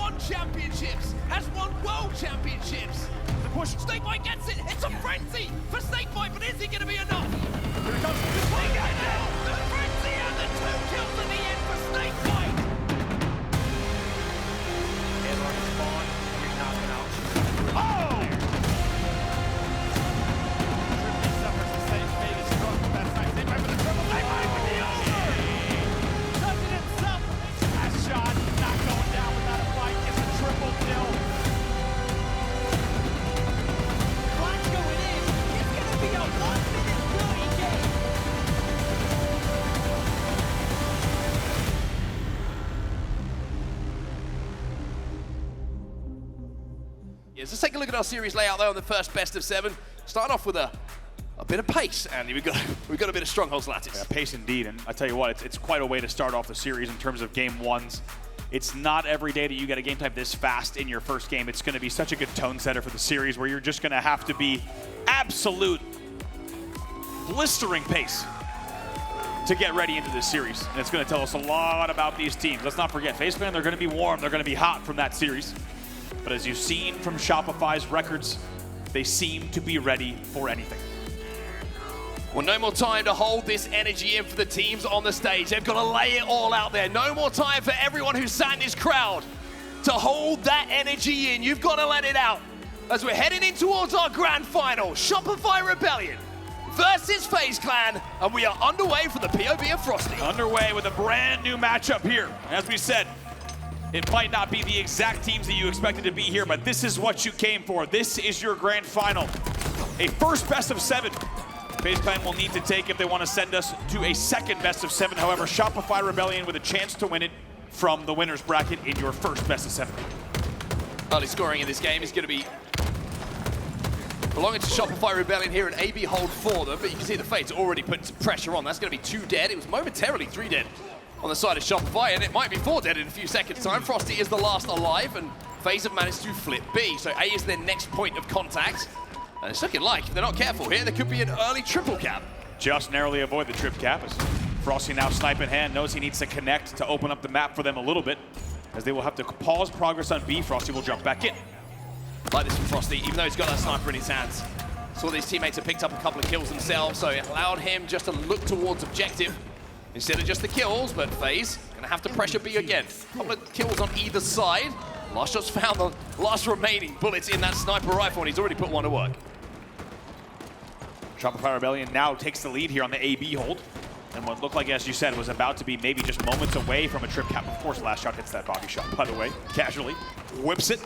won championships, has won world championships. The push, Snakebite gets it. It's a frenzy for Snakebite, but is it going to be enough? Here it comes. The frenzy and the 2 kills in the end for Snakebite. Here's on the spawn. He's knocking out. Oh! Trippy suffers the same fate as Strong. That's nice. Snakebite with the triple. Snakebite with the over. Does it himself. Last shot, not going down without a fight. Gets a triple kill. Black's going in. It's going to be a 1-minute 30 game. Yes, let's take a look at our series layout there on the first best of 7. Starting off with a bit of pace, and we've got a bit of strongholds lattice. Yeah, pace indeed, and I tell you what, it's quite a way to start off the series in terms of game ones. It's not every day that you get a game type this fast in your first game. It's going to be such a good tone setter for the series where you're just going to have to be absolute blistering pace to get ready into this series. And it's going to tell us a lot about these teams. Let's not forget, FaZe Clan, they're going to be warm, they're going to be hot from that series. But as you've seen from Shopify's records, they seem to be ready for anything. Well, no more time to hold this energy in for the teams on the stage. They've got to lay it all out there. No more time for everyone who's sat in this crowd to hold that energy in. You've got to let it out. As we're heading in towards our grand final, Shopify Rebellion versus FaZe Clan, and we are underway for the POV of Frosty. Underway with a brand new matchup here. As we said, it might not be the exact teams that you expected to be here, but this is what you came for. This is your grand final. A first best of 7. FaZe Clan will need to take if they want to send us to a second best of 7. However, Shopify Rebellion with a chance to win it from the winner's bracket in your first best of 7. Early scoring in this game is going to be belonging to Shopify Rebellion here, an AB hold for them, but you can see the FaZe already putting some pressure on. That's going to be 2 dead. It was momentarily 3 dead on the side of Shopify, and it might be 4 dead in a few seconds' time. Frosty is the last alive, and FaZe have managed to flip B, so A is their next point of contact. And it's looking like, if they're not careful here, there could be an early triple cap. Just narrowly avoid the trip cap as Frosty, now snipe in hand, knows he needs to connect to open up the map for them a little bit, as they will have to pause progress on B. Frosty will jump back in. Like this from Frosty, even though he's got that sniper in his hands. Saw these teammates have picked up a couple of kills themselves, so it allowed him just to look towards objective instead of just the kills, but FaZe gonna have to pressure B again. A couple of kills on either side. Last shot's found the last remaining bullets in that sniper rifle, and he's already put one to work. Shopify Rebellion now takes the lead here on the AB hold. And what looked like, as you said, was about to be maybe just moments away from a trip cap. Of course, last shot hits that body shot, by the way, casually. Whips it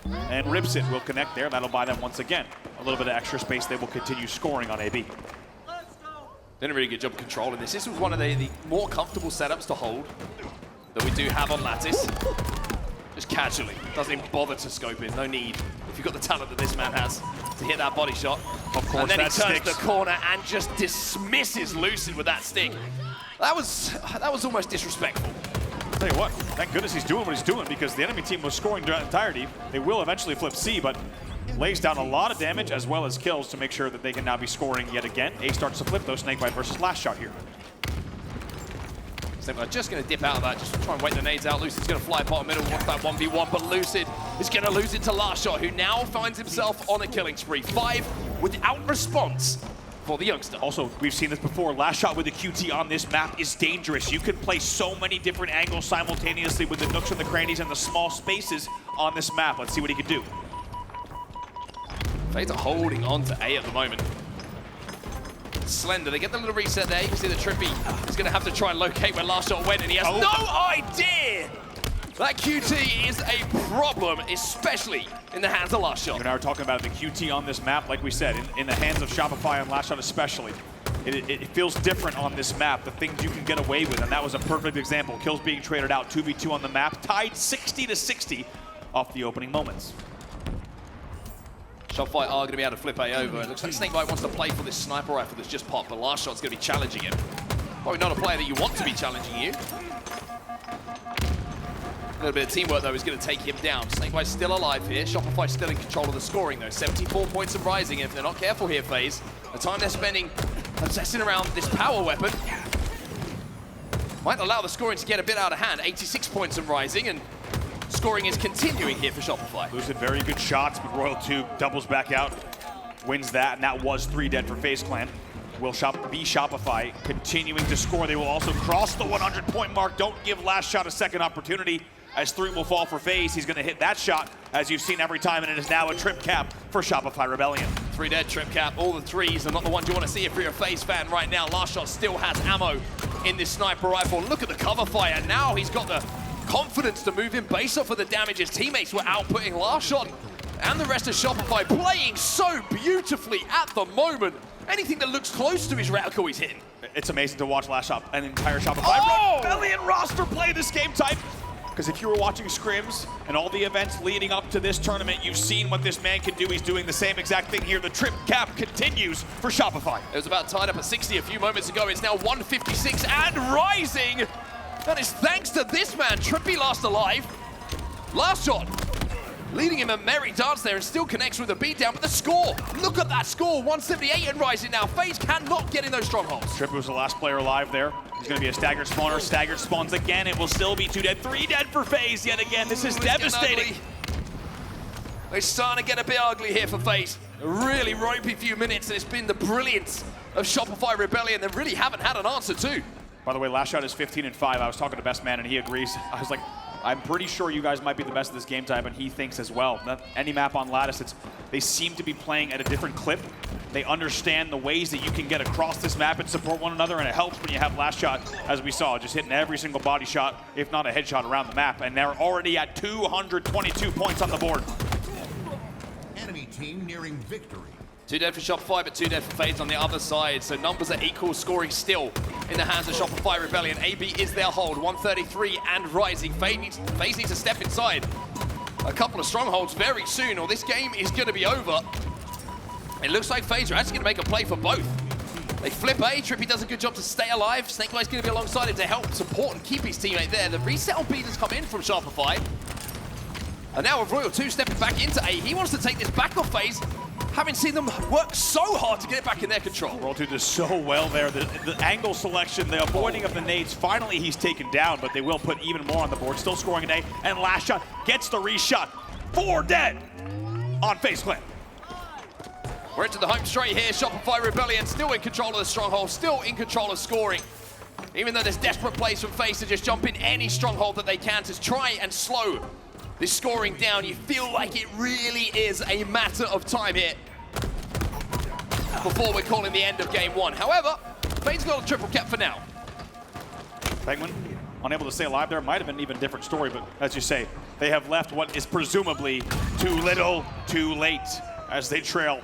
and rips it. Will connect there. That'll buy them once again a little bit of extra space. They will continue scoring on AB. Did a really good job of controlling this. This was one of the more comfortable setups to hold that we do have on Lattice. Just casually, doesn't even bother to scope in, no need. If you've got the talent that this man has to hit that body shot. Of course, and then that he turns sticks. the corner and just dismisses Lucid with that stick. That was almost disrespectful. I'll tell you what, thank goodness he's doing what he's doing, because the enemy team was scoring during the entirety. They will eventually flip C, but lays down a lot of damage as well as kills to make sure that they can now be scoring yet again. A starts to flip though, Snakebite versus last shot here. Snakebite just going to dip out of that, just try and wait the nades out. Lucid's going to fly bottom middle, wants that 1v1, but Lucid is going to lose it to last shot, who now finds himself on a killing spree. 5 without response for the youngster. Also, we've seen this before, last shot with the QT on this map is dangerous. You can play so many different angles simultaneously with the nooks and the crannies and the small spaces on this map. Let's see what he can do. FaZe are holding on to A at the moment. Slender, they get the little reset there. You can see that Trippy is going to have to try and locate where last shot went, and he has no idea! That QT is a problem, especially in the hands of last shot. You and I were talking about the QT on this map, like we said, in the hands of Shopify and last shot especially. It feels different on this map, the things you can get away with, and that was a perfect example. Kills being traded out, 2v2 on the map, tied 60-60 off the opening moments. Shopify are going to be able to flip A over. It looks like Snakebite wants to play for this sniper rifle that's just popped, but last shot's going to be challenging him. Probably not a player that you want to be challenging you. A little bit of teamwork, though, is going to take him down. Snakebite's still alive here. Shopify still in control of the scoring, though. 74 points and rising. If they're not careful here, FaZe, the time they're spending obsessing around this power weapon might allow the scoring to get a bit out of hand. 86 points and rising, and scoring is continuing here for Shopify. Lucid, very good shots, but Royal 2 doubles back out, wins that, and that was 3 dead for FaZe Clan. Will be Shopify continuing to score. They will also cross the 100-point mark. Don't give Last Shot a second opportunity, as 3 will fall for FaZe. He's going to hit that shot, as you've seen every time, and it is now a trip cap for Shopify Rebellion. 3 dead, trip cap, all the 3s, and not the ones you want to see if you're a FaZe fan right now. Last Shot still has ammo in this sniper rifle. Look at the cover fire. Now he's got the confidence to move in based off of the damage his teammates were outputting. Last Shot and the rest of Shopify playing so beautifully at the moment. Anything that looks close to his reticle he's hitting. It's amazing to watch Last Shot and the entire Shopify Rebellion roster play this game type. Because if you were watching scrims and all the events leading up to this tournament, you've seen what this man can do. He's doing the same exact thing here. The trip cap continues for Shopify. It was about tied up at 60 a few moments ago. It's now 156 and rising. That is thanks to this man, Trippy last alive. Last Shot leading him a merry dance there and still connects with a beatdown, but the score, look at that score, 178 and rising now. FaZe cannot get in those strongholds. Trippy was the last player alive there. He's going to be a staggered spawner. Staggered spawns again. It will still be 2 dead, 3 dead for FaZe yet again. This is devastating. They're starting to get a bit ugly here for FaZe. A really ropey few minutes, and it's been the brilliance of Shopify Rebellion. They really haven't had an answer to. By the way, Last Shot is 15 and 5. I was talking to Best Man and he agrees. I was like, I'm pretty sure you guys might be the best of this game type, and he thinks as well. Any map on Lattice, they seem to be playing at a different clip. They understand the ways that you can get across this map and support one another, and it helps when you have Last Shot, as we saw, just hitting every single body shot, if not a headshot around the map, and they're already at 222 points on the board. Enemy team nearing victory. 2 dead for Shopify, but 2 dead for FaZe on the other side. So numbers are equal, scoring still in the hands of Shopify Rebellion. AB is their hold, 133 and rising. FaZe needs to step inside a couple of strongholds very soon, or this game is going to be over. It looks like FaZe are actually going to make a play for both. They flip A, Trippy does a good job to stay alive. Snakeboy's going to be alongside him to help support and keep his teammate there. The reset on B has come in from Shopify. And now with Royal 2 stepping back into A, he wants to take this back off FaZe, having seen them work so hard to get it back in their control. Royal 2 does so well there. The angle selection, the avoiding of the nades, finally he's taken down, but they will put even more on the board. Still scoring an A, and Last Shot gets the reshot. 4 dead on FaZe Clan. We're into the home straight here. Shopify Rebellion still in control of the stronghold, still in control of scoring. Even though there's desperate plays from FaZe to just jump in any stronghold that they can to try and slow this scoring down, you feel like it really is a matter of time here before we're calling the end of game 1. However, FaZe got a triple cap for now. Penguin, unable to stay alive there, might have been an even different story, but as you say, they have left what is presumably too little, too late, as they trail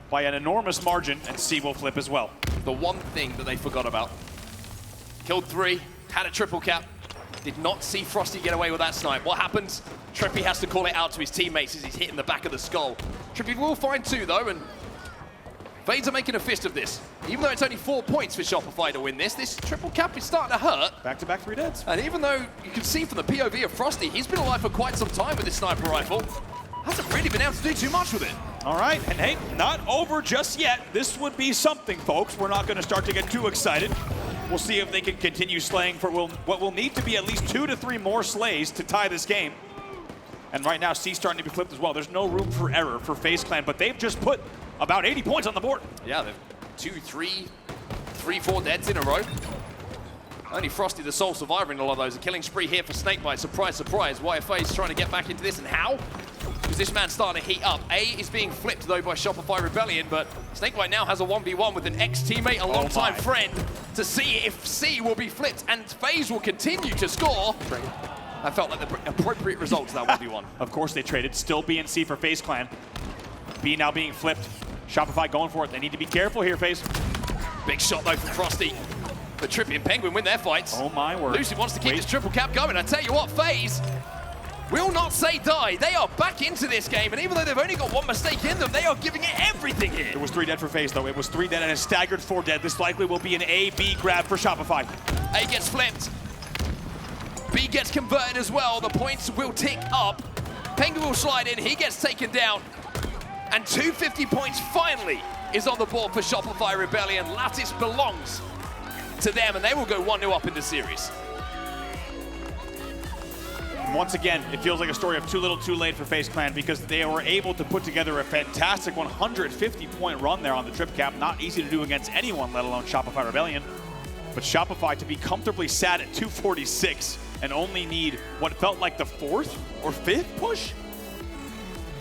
by an enormous margin, and C will flip as well. The one thing that they forgot about. Killed 3, had a triple cap, did not see Frosty get away with that snipe. What happens? Trippy has to call it out to his teammates as he's hitting the back of the skull. Trippy will find 2 though, and FaZe are making a fist of this. Even though it's only 4 points for Shopify to win this triple cap is starting to hurt. Back-to-back 3 deads. And even though you can see from the POV of Frosty, he's been alive for quite some time with this sniper rifle. Hasn't really been able to do too much with it. All right, and hey, not over just yet. This would be something, folks. We're not going to start to get too excited. We'll see if they can continue slaying for what will need to be at least 2 to 3 more slays to tie this game. And right now, C's starting to be flipped as well. There's no room for error for FaZe Clan, but they've just put about 80 points on the board. Yeah, they've 2, 3, 4 deads in a row. Only Frosty the sole survivor in all of those. A killing spree here for Snakebite. Surprise, surprise. Why are FaZe trying to get back into this, and how? Because this man's starting to heat up. A is being flipped though by Shopify Rebellion, but Snakebite now has a 1v1 with an ex-teammate, a longtime friend, to see if C will be flipped and FaZe will continue to score. That felt like the appropriate result to that 1v1. Of course they traded. Still B and C for FaZe Clan. B now being flipped. Shopify going for it. They need to be careful here, FaZe. Big shot though from Frosty. But Trippy and Penguin win their fights. Oh my word. Lucid wants to keep this triple cap going. I tell you what, FaZe will not say die. They are back into this game, and even though they've only got 1 mistake in them, they are giving it everything here. It was 3 dead for FaZe though. It was 3 dead and a staggered 4 dead. This likely will be an A-B grab for Shopify. A gets flipped. B gets converted as well. The points will tick up. Penguin will slide in. He gets taken down. And 250 points finally is on the board for Shopify Rebellion. Lattice belongs to them, and they will go 1-0 up in the series. Once again, it feels like a story of too little too late for FaZe Clan because they were able to put together a fantastic 150-point run there on the trip cap. Not easy to do against anyone, let alone Shopify Rebellion. But Shopify to be comfortably sat at 246 and only need what felt like the 4th or 5th push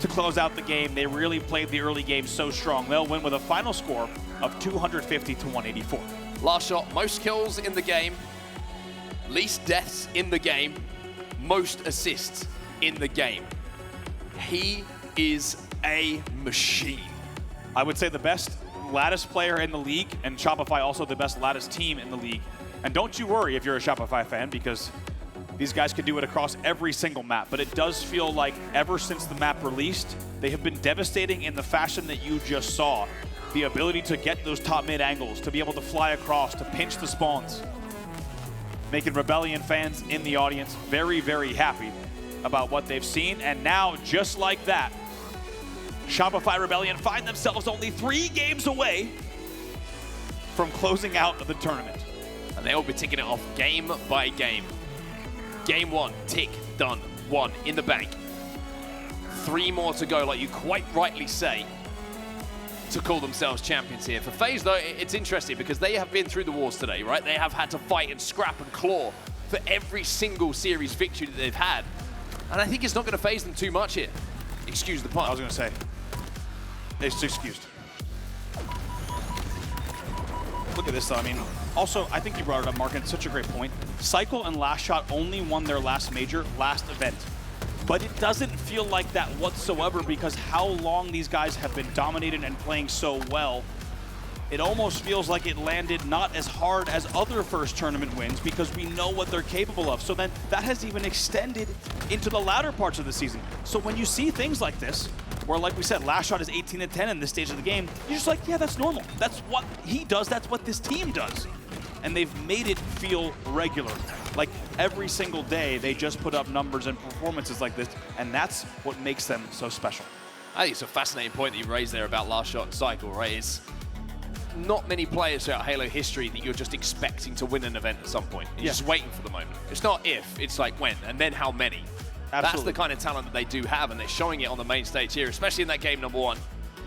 to close out the game. They really played the early game so strong. They'll win with a final score of 250 to 184. Last shot, most kills in the game, least deaths in the game, most assists in the game. He is a machine. I would say the best Lattice player in the league, and Shopify also the best Lattice team in the league. And don't you worry if you're a Shopify fan, because these guys could do it across every single map. But it does feel like ever since the map released, they have been devastating in the fashion that you just saw. The ability to get those top mid angles, to be able to fly across, to pinch the spawns. Making Rebellion fans in the audience very, very happy about what they've seen. And now, just like that, Shopify Rebellion find themselves only 3 games away from closing out the tournament. And they'll be ticking it off game by game. Game 1, tick, done, 1 in the bank. 3 more to go, like you quite rightly say, to call themselves champions here. For FaZe, though, it's interesting because they have been through the wars today, right? They have had to fight and scrap and claw for every single series victory that they've had. And I think it's not going to faze them too much here. Excuse the pun. I was going to say, it's excused. Look at this, though. I mean, also, I think you brought it up, Mark, and it's such a great point. Cycle and Last Shot only won their last major, last event. But it doesn't feel like that whatsoever because how long these guys have been dominated and playing so well. It almost feels like it landed not as hard as other first tournament wins because we know what they're capable of. So then that has even extended into the latter parts of the season. So when you see things like this, where like we said, Last Shot is 18-10 in this stage of the game, you're just like, yeah, that's normal. That's what he does, that's what this team does. And they've made it feel regular. Like every single day, they just put up numbers and performances like this, and that's what makes them so special. I think it's a fascinating point that you raised there about Last Shot and Cycle, right? It's not many players throughout Halo history that you're just expecting to win an event at some point. You're just waiting for the moment. It's not if, it's like when, and then how many. Absolutely. That's the kind of talent that they do have, and they're showing it on the main stage here, especially in that game number 1.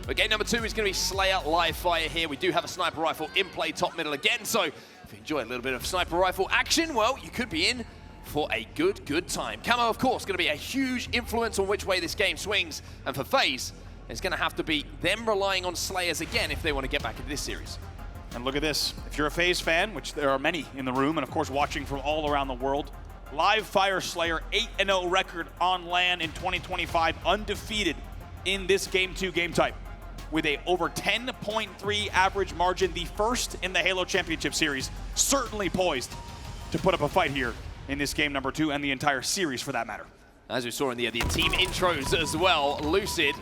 But game number 2 is going to be Slayer live fire here. We do have a sniper rifle in play top middle again, so if you enjoy a little bit of sniper rifle action, well, you could be in for a good time. Camo, of course, going to be a huge influence on which way this game swings, and for FaZe, it's going to have to be them relying on Slayers again if they want to get back into this series. And look at this. If you're a FaZe fan, which there are many in the room, and of course watching from all around the world, live fire Slayer 8-0 record on LAN in 2025, undefeated in this game 2 game type, with a over 10.3 average margin, the first in the Halo Championship Series, certainly poised to put up a fight here in this game number 2 and the entire series for that matter. As we saw in the team intros as well, Lucid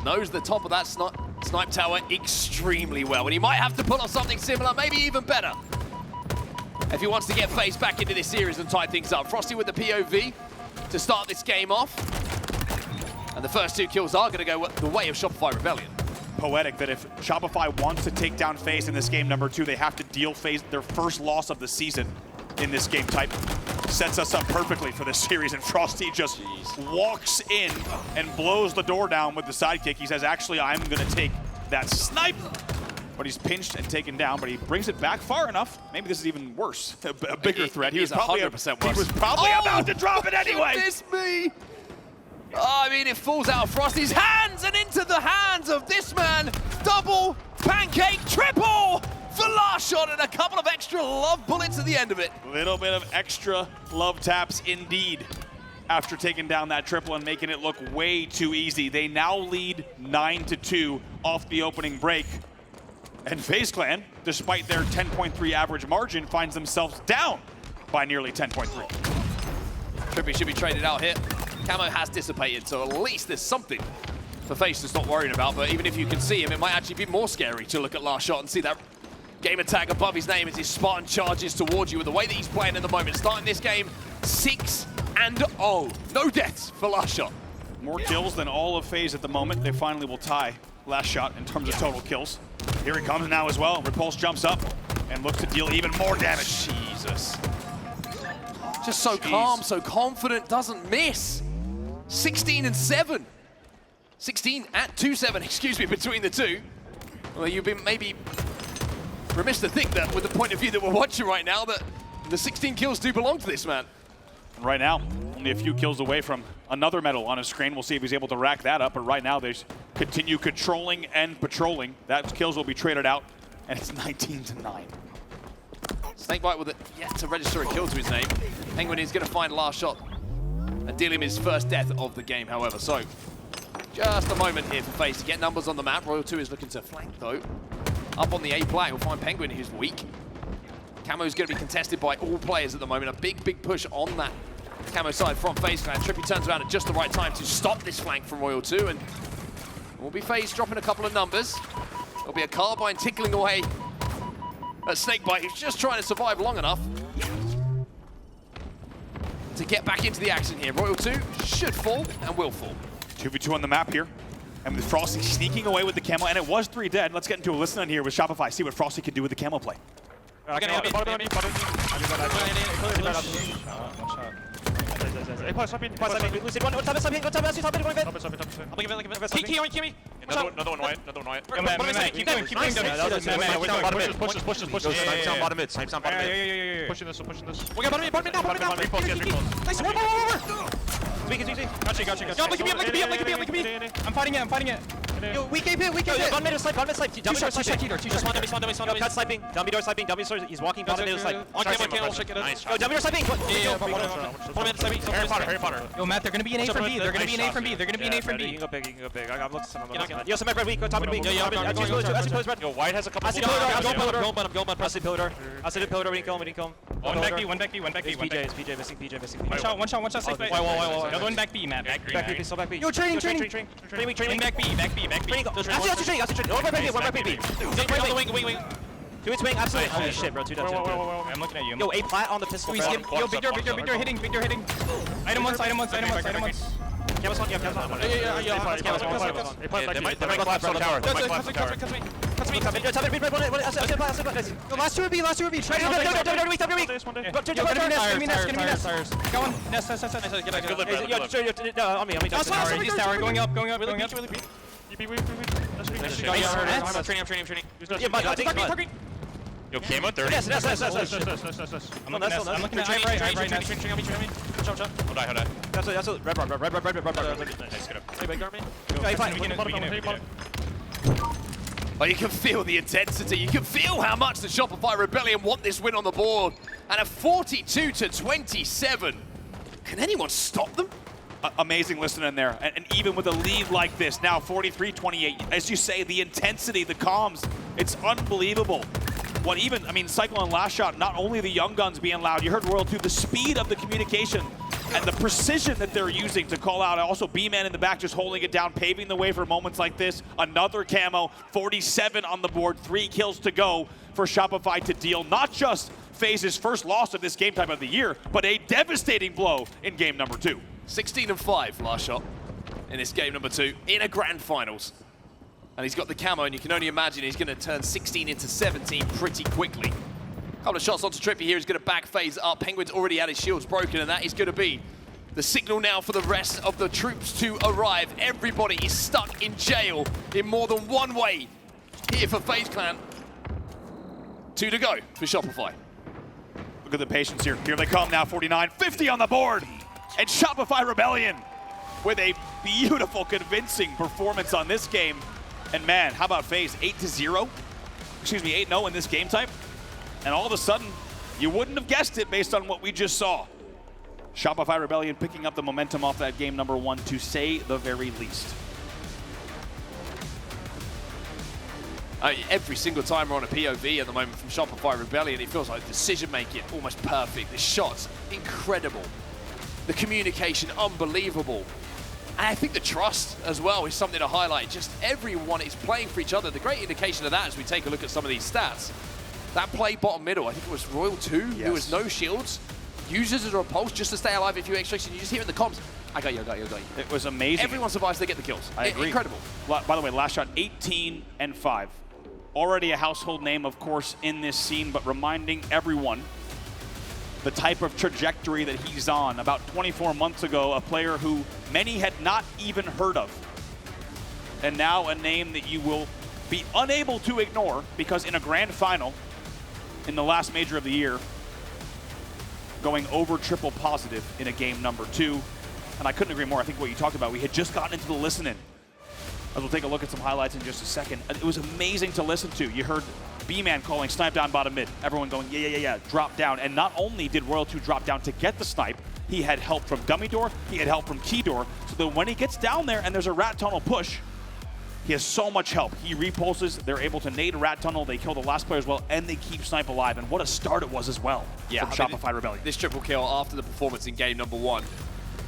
knows the top of that snipe tower extremely well, and he might have to pull off something similar, maybe even better, if he wants to get FaZe back into this series and tie things up. Frosty with the POV to start this game off, and the first 2 kills are going to go the way of Shopify Rebellion. Poetic that if Shopify wants to take down FaZe in this game number 2, they have to deal FaZe their first loss of the season in this game type. Sets us up perfectly for this series, and Frosty just walks in and blows the door down with the sidekick. He says, actually, I'm going to take that snipe. But he's pinched and taken down, but he brings it back far enough. Maybe this is even worse, a bigger threat. He was probably 100% worse. He was probably about to drop it anyway. Goodness me! I mean, it falls out of Frosty's hands and into the hands of this man. Double, pancake, triple for Last Shot, and a couple of extra love bullets at the end of it. Little bit of extra love taps indeed after taking down that triple and making it look way too easy. They now lead 9-2 off the opening break. And FaZe Clan, despite their 10.3 average margin, finds themselves down by nearly 10.3. Trippy should be traded out here. Camo has dissipated, so at least there's something for FaZe to stop worrying about. But even if you can see him, it might actually be more scary to look at Last Shot and see that game tag above his name as his Spartan charges towards you with the way that he's playing at the moment. Starting this game 6-0. No deaths for Last Shot. More kills than all of FaZe at the moment. They finally will tie Last Shot in terms of total kills. Here he comes now as well. Repulse jumps up and looks to deal even more damage. Jesus. Just so calm, so confident, doesn't miss. 16 and 7. 16 at 2-7, excuse me, between the two. Well, you've been maybe remiss to think that with the point of view that we're watching right now, that the 16 kills do belong to this man. Right now, only a few kills away from another medal on his screen. We'll see if he's able to rack that up, but right now they continue controlling and patrolling. That kills will be traded out, and it's 19-9. Snakebite with it yet to register a kill to his name. Penguin is going to find last shot and deal him his first death of the game, however. So, just a moment here for FaZe to get numbers on the map. Royal 2 is looking to flank, though. Up on the A plat, we'll find Penguin, who's weak. Camo's going to be contested by all players at the moment. A big, big push on that Camo side from FaZe Clan. Trippy turns around at just the right time to stop this flank from Royal 2, and will be FaZe dropping a couple of numbers. There'll be a carbine tickling away at Snakebite, who's just trying to survive long enough to get back into the action here. Royal 2 should fall and will fall. 2v2 on the map here. And with Frosty sneaking away with the camo, and it was 3 dead. Let's get into a listen in here with Shopify, see what Frosty can do with the camo play. Another one white. Keep going. Push this. Snipes on bottom mid. Pushing this. We got bottom mid now. Nice. One. Gotcha. Look at me. I'm fighting it. Yo, we keep it. Bottom mid snipe. Two Cut sniping. Dummy door sniping. He's walking bottom mid snipe. On camera, check it out. Nice. Dummy door sniping. Harry Potter. Yo, Matt, they're gonna be an A from B. They're gonna be an A from B. You can go big. I got looks. Yo, some red weak. Go top and weak. Yo, White has a couple. I see pillar. I see pillar. We didn't kill him. One back B. It's PJ missing PJ. One shot. Safe. Yo, going back B, Matt. Back B. Still back B. Yo, training. Training. Back B. I see training. One back B. Wing. Do it swing, absolutely. Holy shit, bro. 2 dead. I'm looking at you. Yo, A plat on the pistol. We skip. Yo, big door hitting. Item once. Camus on. Yeah. They might collapse on the tower. Cuts me. Last two B. Try Tires. Go on. Nest. On me. He's tower. Going up. Training. Yo, camo 30. Yes. I'm looking at right. Hold on. That's a red bar. Nice, get up. But you can feel the intensity. You can feel how much the Shopify Rebellion want this win on the board. And a 42-27. Can anyone stop them? Amazing listening there, and even with a lead like this, now 43-28, as you say, the intensity, the comms, it's unbelievable. Cyclone last shot, not only the young guns being loud, you heard Royal 2, the speed of the communication and the precision that they're using to call out. Also, B-Man in the back just holding it down, paving the way for moments like this. Another camo, 47 on the board, 3 kills to go for Shopify to deal not just FaZe's first loss of this game type of the year, but a devastating blow in game number 2. 16 and 5 last shot in this game number 2 in a grand finals. And he's got the camo, and you can only imagine he's going to turn 16 into 17 pretty quickly. Couple of shots onto Trippy here. He's going to back FaZe up. Penguin's already had his shields broken, and that is going to be the signal now for the rest of the troops to arrive. Everybody is stuck in jail in more than one way here for FaZe Clan. 2 to go for Shopify. Look at the patience here. Here they come now, 49-50 on the board. And Shopify Rebellion with a beautiful, convincing performance on this game. And man, how about FaZe? 8-0? Excuse me, 8-0 in this game type. And all of a sudden, you wouldn't have guessed it based on what we just saw. Shopify Rebellion picking up the momentum off that game number 1, to say the very least. Every single time we're on a POV at the moment from Shopify Rebellion, it feels like decision-making almost perfect. The shots, incredible. The communication, unbelievable. And I think the trust as well is something to highlight. Just everyone is playing for each other. The great indication of that, as we take a look at some of these stats, that play bottom middle, I think it was Royal 2, who has no shields, uses a repulse just to stay alive if you extract, and you just hear in the comms, I got you. It was amazing. Everyone survives, they get the kills. I agree. Incredible. By the way, last shot, 18 and 5. Already a household name, of course, in this scene, but reminding everyone the type of trajectory that he's on. About 24 months ago, a player who many had not even heard of. And now a name that you will be unable to ignore, because in a grand final, in the last major of the year, going over triple positive in a game number 2. And I couldn't agree more. I think what you talked about, we had just gotten into the listen-in. As we'll take a look at some highlights in just a second. It was amazing to listen to. You heard B-Man calling snipe down bottom mid. Everyone going, yeah, drop down. And not only did Royal 2 drop down to get the snipe, he had help from dummy door, he had help from key door, so that when he gets down there and there's a rat tunnel push, he has so much help. He repulses, they're able to nade a rat tunnel, they kill the last player as well, and they keep snipe alive. And what a start it was as well from Shopify Rebellion. This triple kill after the performance in game number 1.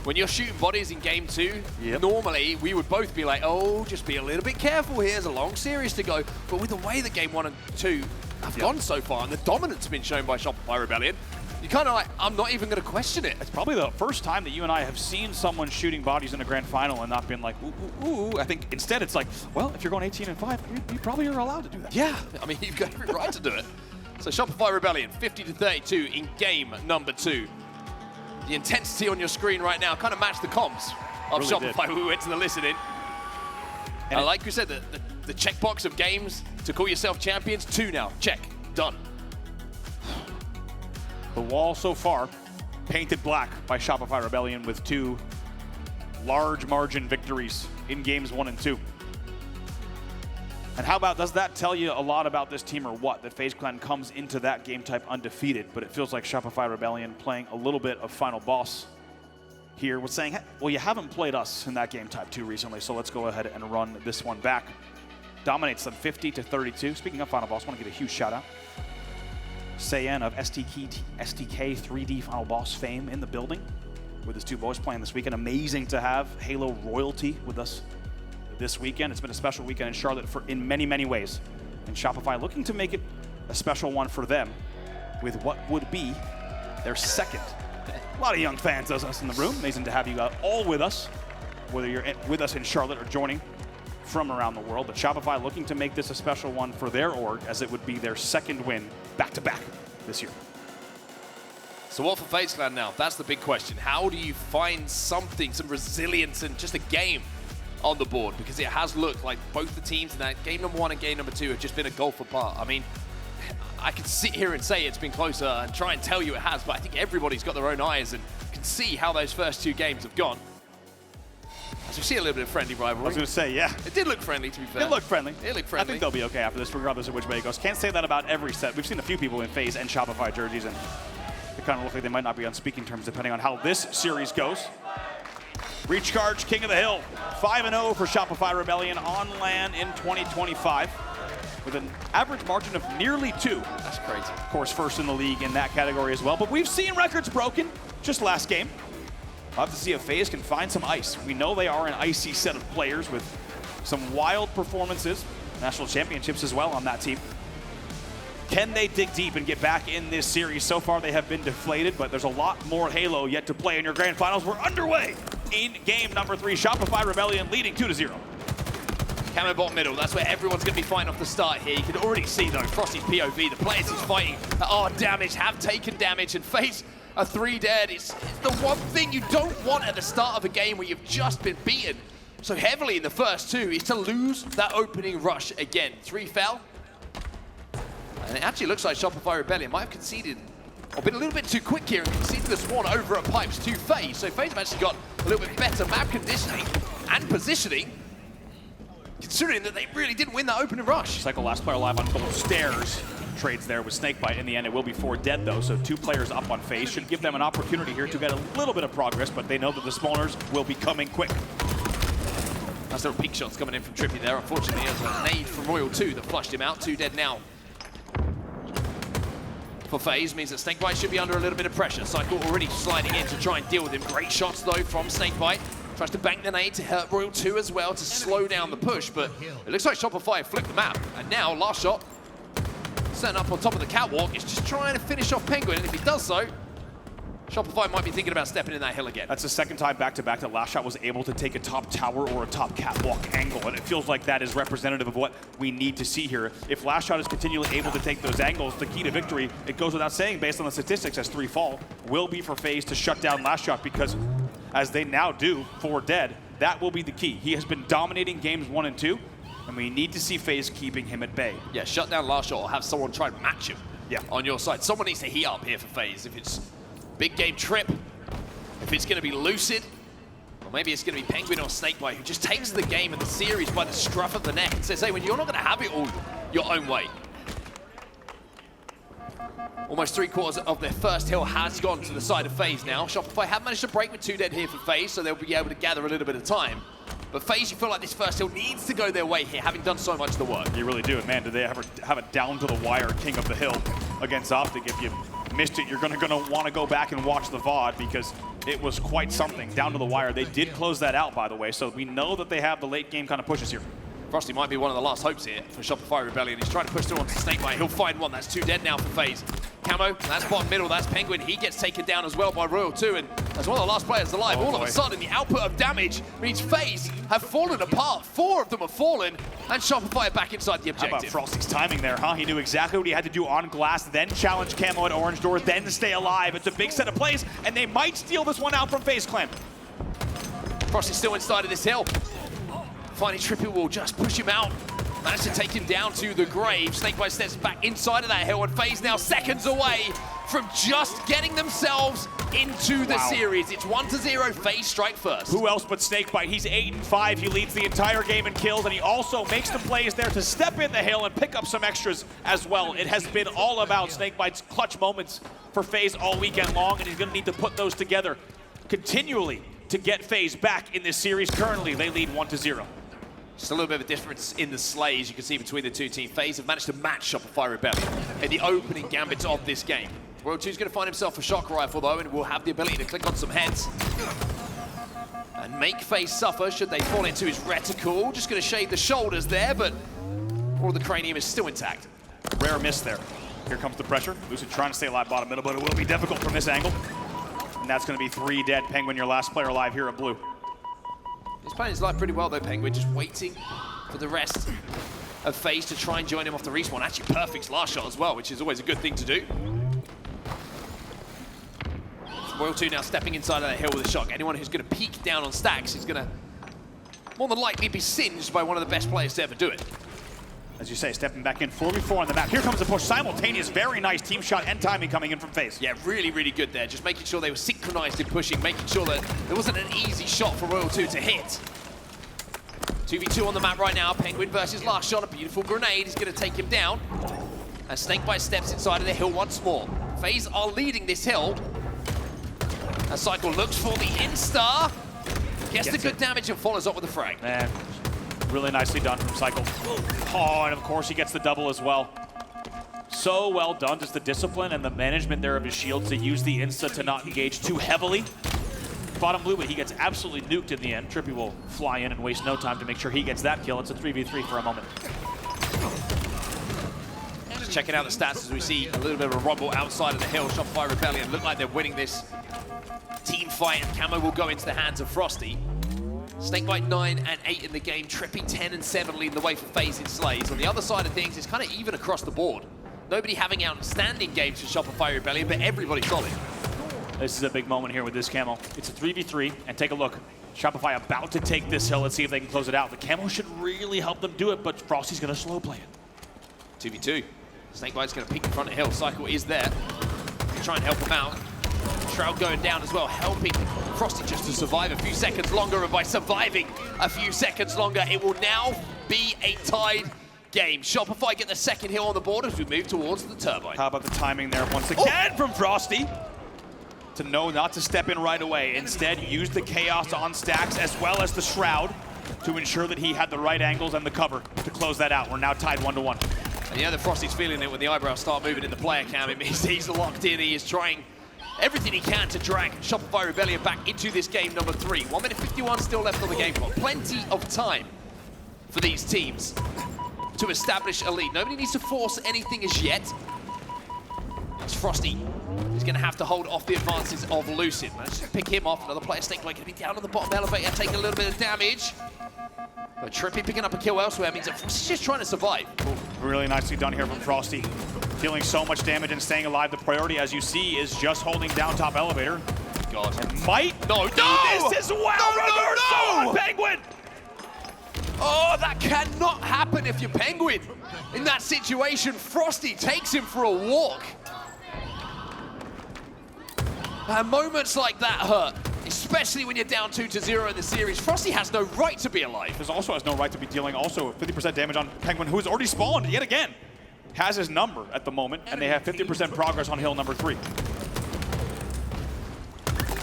When you're shooting bodies in game 2, normally we would both be like, oh, just be a little bit careful here, there's a long series to go. But with the way that game 1 and 2 have gone so far, and the dominance been shown by Shopify Rebellion, you're kind of like, I'm not even going to question it. It's probably the first time that you and I have seen someone shooting bodies in a grand final and not been like, ooh. I think instead it's like, well, if you're going 18-5, you probably are allowed to do that. Yeah, I mean, you've got every right to do it. So Shopify Rebellion, 50-32 in game number 2. The intensity on your screen right now kind of matched the comms of really Shopify when we went to the listening. And like we said, the checkbox of games to call yourself champions, 2 now. Check. Done. The wall so far painted black by Shopify Rebellion with 2 large margin victories in games 1 and 2. And how about, does that tell you a lot about this team or what? That FaZe Clan comes into that game type undefeated, but it feels like Shopify Rebellion playing a little bit of final boss here with saying, well, you haven't played us in that game type 2 recently, so let's go ahead and run this one back. Dominates them 50-32. Speaking of final boss, I want to give a huge shout out. Sayen of STK 3D Final Boss fame in the building with his 2 boys playing this weekend. Amazing to have Halo royalty with us this weekend. It's been a special weekend in Charlotte in many, many ways. And Shopify looking to make it a special one for them with what would be their second. A lot of young fans of us in the room. Amazing to have you all with us, whether you're with us in Charlotte or joining from around the world. But Shopify looking to make this a special one for their org, as it would be their second win back-to-back this year. So what for FaZe Clan now? That's the big question. How do you find something, some resilience and just a game on the board? Because it has looked like both the teams in that game number 1 and game number 2 have just been a gulf apart. I mean, I could sit here and say it's been closer and try and tell you it has, but I think everybody's got their own eyes and can see how those first 2 games have gone. As we see a little bit of friendly rivalry. I was going to say, yeah. It did look friendly, to be fair. It looked friendly. It looked friendly. I think they'll be okay after this, regardless of which way it goes. Can't say that about every set. We've seen a few people in FaZe and Shopify jerseys, and they kind of look like they might not be on speaking terms depending on how this series goes. Recharge, King of the Hill. 5-0 for Shopify Rebellion on LAN in 2025 with an average margin of nearly 2. That's crazy. Of course, first in the league in that category as well. But we've seen records broken just last game. We'll have to see if FaZe can find some ice. We know they are an icy set of players with some wild performances, national championships as well on that team. Can they dig deep and get back in this series? So far they have been deflated, but there's a lot more Halo yet to play in your grand finals. We're underway in game number 3. Shopify Rebellion leading 2-0. Camo bot middle, that's where everyone's going to be fighting off the start here. You can already see, though, Frosty's POV, the players he's fighting are damaged, have taken damage, and FaZe are 3 dead. It's the one thing you don't want at the start of a game where you've just been beaten so heavily in the first 2 is to lose that opening rush again. 3 fell. And it actually looks like Shopify Rebellion might have conceded or been a little bit too quick here and conceded the spawn over at Pipes to FaZe. So FaZe have actually got a little bit better map conditioning and positioning, considering that they really didn't win that opening rush. Cycle last player alive on both stairs. Trades there with Snakebite. In the end, it will be 4 dead, though, so 2 players up on FaZe should give them an opportunity here to get a little bit of progress, but they know that the spawners will be coming quick. Nice little peek shots coming in from Trippy there. Unfortunately, it was a nade from Royal 2 that flushed him out. 2 dead now. For FaZe means that Snakebite should be under a little bit of pressure. Cycle already sliding in to try and deal with him. Great shots, though, from Snakebite. Tries to bank the nade to hurt Royal 2 as well to slow down the push, but it looks like Shopify flipped the map. And now, last shot, setting up on top of the catwalk, is just trying to finish off Penguin, and if he does so, Shopify might be thinking about stepping in that hill again. That's the second time back-to-back that Last Shot was able to take a top tower or a top catwalk angle, and it feels like that is representative of what we need to see here. If Last Shot is continually able to take those angles, the key to victory, it goes without saying, based on the statistics as 3 fall, will be for FaZe to shut down Last Shot, because as they now do, 4 dead, that will be the key. He has been dominating games 1 and 2, and we need to see FaZe keeping him at bay. Yeah, shut down Last Shot or have someone try and match him on your side. Someone needs to heat up here for FaZe. If it's big game Trip, if it's going to be Lucid, or maybe it's going to be Penguin or Snakebite, who just takes the game and the series by the scruff of the neck and says, hey, when you're not going to have it all your own way. Almost 3/4 of their first hill has gone to the side of FaZe now. Shopify have managed to break with 2 dead here for FaZe, so they'll be able to gather a little bit of time. But FaZe, you feel like this first hill needs to go their way here, having done so much of the work. You really do, and man, do they ever have a down-to-the-wire king of the hill against Optic. If you missed it, you're gonna want to go back and watch the VOD, because it was quite something, down to the wire. They did close that out, by the way, so we know that they have the late game kind of pushes here. Frosty might be one of the last hopes here for Shopify Rebellion. He's trying to push through onto Snakebite. He'll find one. That's 2 dead now for FaZe. Camo, that's bottom middle. That's Penguin. He gets taken down as well by Royal 2. And as one of the last players alive, all of a sudden, the output of damage means FaZe have fallen apart. 4 of them have fallen, and Shopify are back inside the objective. How about Frosty's timing there, huh? He knew exactly what he had to do on glass, then challenge Camo at Orange Door, then stay alive. It's a big set of plays, and they might steal this one out from FaZe Clan. Frosty's still inside of this hill. Finding Trippy will just push him out. Managed to take him down to the grave. Snakebite steps back inside of that hill, and FaZe now seconds away from just getting themselves into the series. It's 1-0, FaZe strike first. Who else but Snakebite? He's 8-5. He leads the entire game in kills, and he also makes the plays there to step in the hill and pick up some extras as well. It has been all about Snakebite's clutch moments for FaZe all weekend long, and he's going to need to put those together continually to get FaZe back in this series. Currently, they lead 1-0. Just a little bit of a difference in the slays you can see between the two teams. FaZe have managed to match Shopify Rebellion in the opening gambits of this game. Royal 2's going to find himself a shock rifle though, and will have the ability to click on some heads and make FaZe suffer should they fall into his reticle. Just going to shave the shoulders there, but all the cranium is still intact. Rare miss there. Here comes the pressure. Lucid trying to stay alive bottom middle, but it will be difficult from this angle. And that's going to be 3 dead. Penguin, your last player alive here in blue. He's playing his life pretty well though, Penguin, just waiting for the rest of FaZe to try and join him off the respawn. Actually, perfect last shot as well, which is always a good thing to do. Royal 2 now stepping inside of that hill with a shock. Anyone who's going to peek down on stacks is going to more than likely be singed by one of the best players to ever do it. As you say, stepping back in, 4v4 on the map. Here comes the push, simultaneous, very nice team shot and timing coming in from FaZe. Yeah, really, really good there. Just making sure they were synchronized in pushing, making sure that there wasn't an easy shot for Royal 2 to hit. 2v2 on the map right now. Penguin versus Last Shot. A beautiful grenade is going to take him down. As Snakebite steps inside of the hill once more. FaZe are leading this hill. As Cycle looks for the Insta. Gets the good damage and follows up with a frag. Man, really nicely done from Cycle. Oh, and of course he gets the double as well. So well done, just the discipline and the management there of his shield to use the Insta to not engage too heavily. Bottom blue, but he gets absolutely nuked in the end. Trippy will fly in and waste no time to make sure he gets that kill. It's a 3v3 for a moment. Just checking out the stats as we see a little bit of a rumble outside of the hill. Shopify Rebellion look like they're winning this team fight, and Camo will go into the hands of Frosty. Snakebite 9 and 8 in the game. Trippy 10 and 7 leading the way for FaZe in slays. On the other side of things, it's kind of even across the board. Nobody having outstanding games for Shopify Rebellion, but everybody solid. This is a big moment here with this Camo. It's a 3v3, and take a look. Shopify about to take this hill. Let's see if they can close it out. The Camo should really help them do it, but Frosty's going to slow play it. 2v2. Snakebite's going to peek in front of hill. Cycle is there. Try and help him out. Shroud going down as well, helping Frosty just to survive a few seconds longer, and by surviving a few seconds longer, it will now be a tied game. Shopify get the second hill on the board as we move towards the turbine. How about the timing there once again from Frosty? To know not to step in right away. Instead, use the chaos on stacks as well as the Shroud to ensure that he had the right angles and the cover to close that out. We're now tied 1-1. And yeah, the Frosty's feeling it when the eyebrows start moving in the player cam. It means he's locked in. He is trying everything he can to drag Shopify Rebellion back into this game number 3. 1 minute 51 still left on the game clock. Plenty of time for these teams to establish a lead. Nobody needs to force anything as yet. As Frosty He's going to have to hold off the advances of Lucid. Let's just pick him off. Another player, Snake going to be down on the bottom elevator, taking a little bit of damage. But Trippy picking up a kill elsewhere means that Frosty's just trying to survive. Really nicely done here from Frosty. Dealing so much damage and staying alive. The priority, as you see, is just holding down top elevator. God. And might No! do this as well. No! Penguin! Oh, that cannot happen if you're Penguin. In that situation, Frosty takes him for a walk. And moments like that hurt, especially when you're down 2-0 in the series. Frosty has no right to be alive. There's also has no right to be dealing also 50% damage on Penguin, who has already spawned yet again. Has his number at the moment, and they have 50% progress on hill number 3.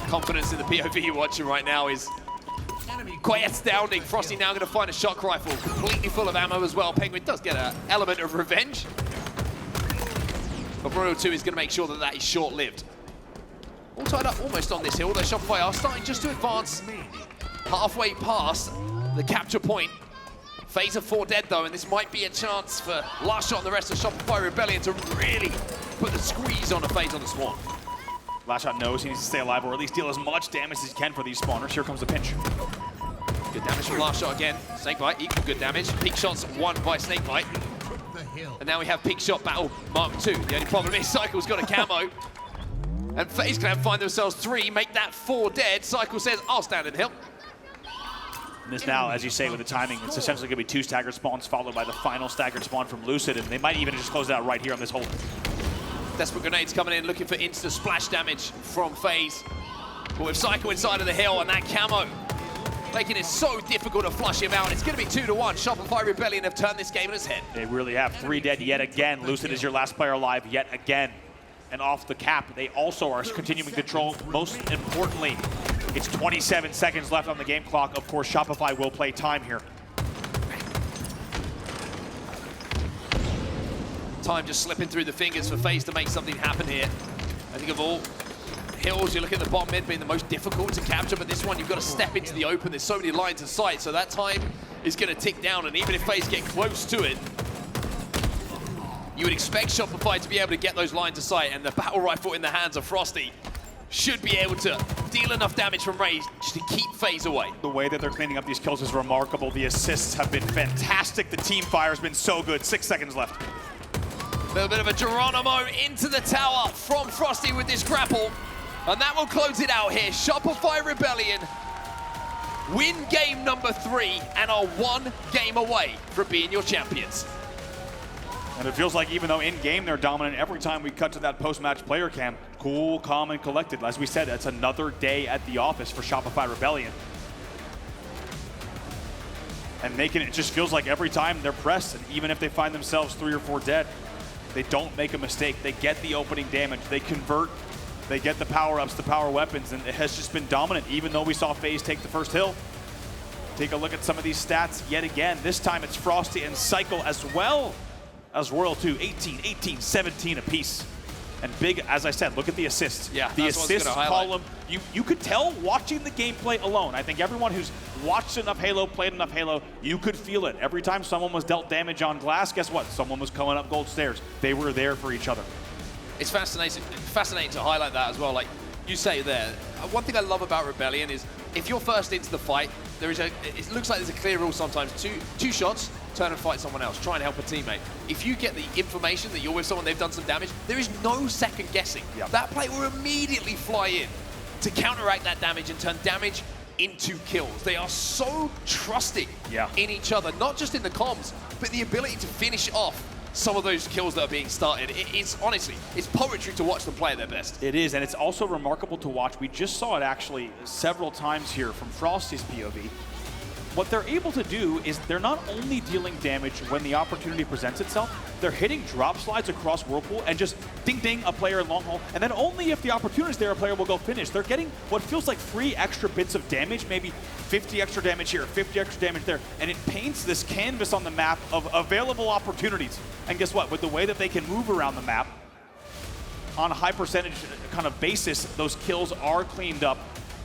Confidence in the POV you're watching right now is quite astounding. Frosty now going to find a shock rifle, completely full of ammo as well. Penguin does get an element of revenge. But Royal 2 is going to make sure that that is short-lived. All tied up almost on this hill, though Shopify are starting just to advance halfway past the capture point. FaZe are 4 dead though, and this might be a chance for last shot on the rest of Shopify Rebellion to really put the squeeze on a FaZe on the Swarm. Last shot knows he needs to stay alive, or at least deal as much damage as he can for these spawners. Here comes the pinch. Good damage from last shot again. Snakebite, equal good damage. Peak shots won by Snakebite. And now we have Peak Shot Battle Mark 2. The only problem is Cycle's got a camo. And FaZe Clan find themselves 3, make that 4 dead. Cycle says, I'll stand in the hill. And this now, as you say, with the timing, it's essentially going to be 2 staggered spawns followed by the final staggered spawn from Lucid, and they might even just close it out right here on this hole. Desperate Grenades coming in, looking for instant splash damage from FaZe. But with Cycle inside of the hill and that camo, making it so difficult to flush him out. It's going to be 2-1. Shopify Rebellion have turned this game on its head. They really have. 3 dead yet again. Lucid is your last player alive yet again. And off the cap, they also are continuing to control. Most importantly, it's 27 seconds left on the game clock. Of course, Shopify will play time here. Time just slipping through the fingers for FaZe to make something happen here. I think of all hills, you look at the bottom mid being the most difficult to capture, but this one you've got to step into the open. There's so many lines of sight, so that time is going to tick down, and even if FaZe get close to it, you would expect Shopify to be able to get those lines of sight, and the battle rifle in the hands of Frosty should be able to deal enough damage from range to keep FaZe away. The way that they're cleaning up these kills is remarkable. The assists have been fantastic. The team fire has been so good. 6 seconds left. A little bit of a Geronimo into the tower from Frosty with this grapple, and that will close it out here. Shopify Rebellion win game number 3 and are 1 game away from being your champions. And it feels like even though in-game they're dominant, every time we cut to that post-match player cam, cool, calm, and collected. As we said, it's another day at the office for Shopify Rebellion. And making it just feels like every time they're pressed, and even if they find themselves 3 or 4 dead, they don't make a mistake. They get the opening damage, they convert, they get the power-ups, the power weapons, and it has just been dominant, even though we saw FaZe take the first hill. Take a look at some of these stats yet again. This time it's Frosty and Cycle as well as Royal 2, 18, 18, 17 apiece. And big, as I said, look at the assists. Yeah, the assist column, you could tell watching the gameplay alone. I think everyone who's watched enough Halo, played enough Halo, you could feel it. Every time someone was dealt damage on glass, guess what? Someone was coming up gold stairs. They were there for each other. It's fascinating to highlight that as well. Like you say there, one thing I love about Rebellion is if you're first into the fight, it looks like there's a clear rule sometimes. Two shots, turn and fight someone else, try and help a teammate. If you get the information that you're with someone, they've done some damage, there is no second guessing. Yep. That play will immediately fly in to counteract that damage and turn damage into kills. They are so trusting in each other, not just in the comms, but the ability to finish off some of those kills that are being started. It's honestly, it's poetry to watch them play at their best. It is, and it's also remarkable to watch. We just saw it actually several times here from Frosty's POV. What they're able to do is they're not only dealing damage when the opportunity presents itself, they're hitting drop slides across Whirlpool and just ding-ding a player long haul, and then only if the opportunity is there, a player will go finish. They're getting what feels like 3 extra bits of damage, maybe 50 extra damage here, 50 extra damage there, and it paints this canvas on the map of available opportunities. And guess what? With the way that they can move around the map, on a high percentage kind of basis, those kills are cleaned up.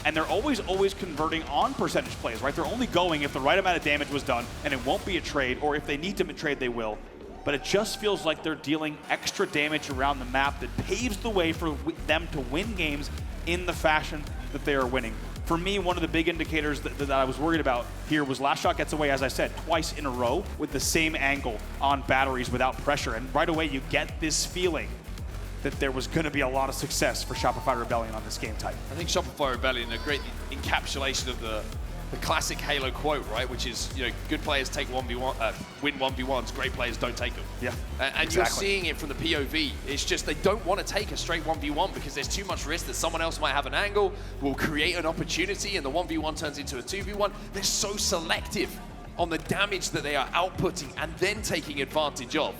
And they're always converting on percentage plays, right? They're only going if the right amount of damage was done, and it won't be a trade, or if they need to trade, they will. but it just feels like they're dealing extra damage around the map that paves the way for them to win games in the fashion that they are winning. For me, one of the big indicators that I was worried about here was Last Shot gets away, as I said, twice in a row with the same angle on batteries without pressure. And right away, you get this feeling that there was going to be a lot of success for Shopify Rebellion on this game type. I think Shopify Rebellion, a great encapsulation of the classic Halo quote, right? Which is, you know, good players take 1v1, win 1v1s, great players don't take them. Yeah, and exactly. You're seeing it from the POV. It's just they don't want to take a straight 1v1 because there's too much risk that someone else might have an angle, will create an opportunity, and the 1v1 turns into a 2v1. They're so selective on the damage that they are outputting and then taking advantage of.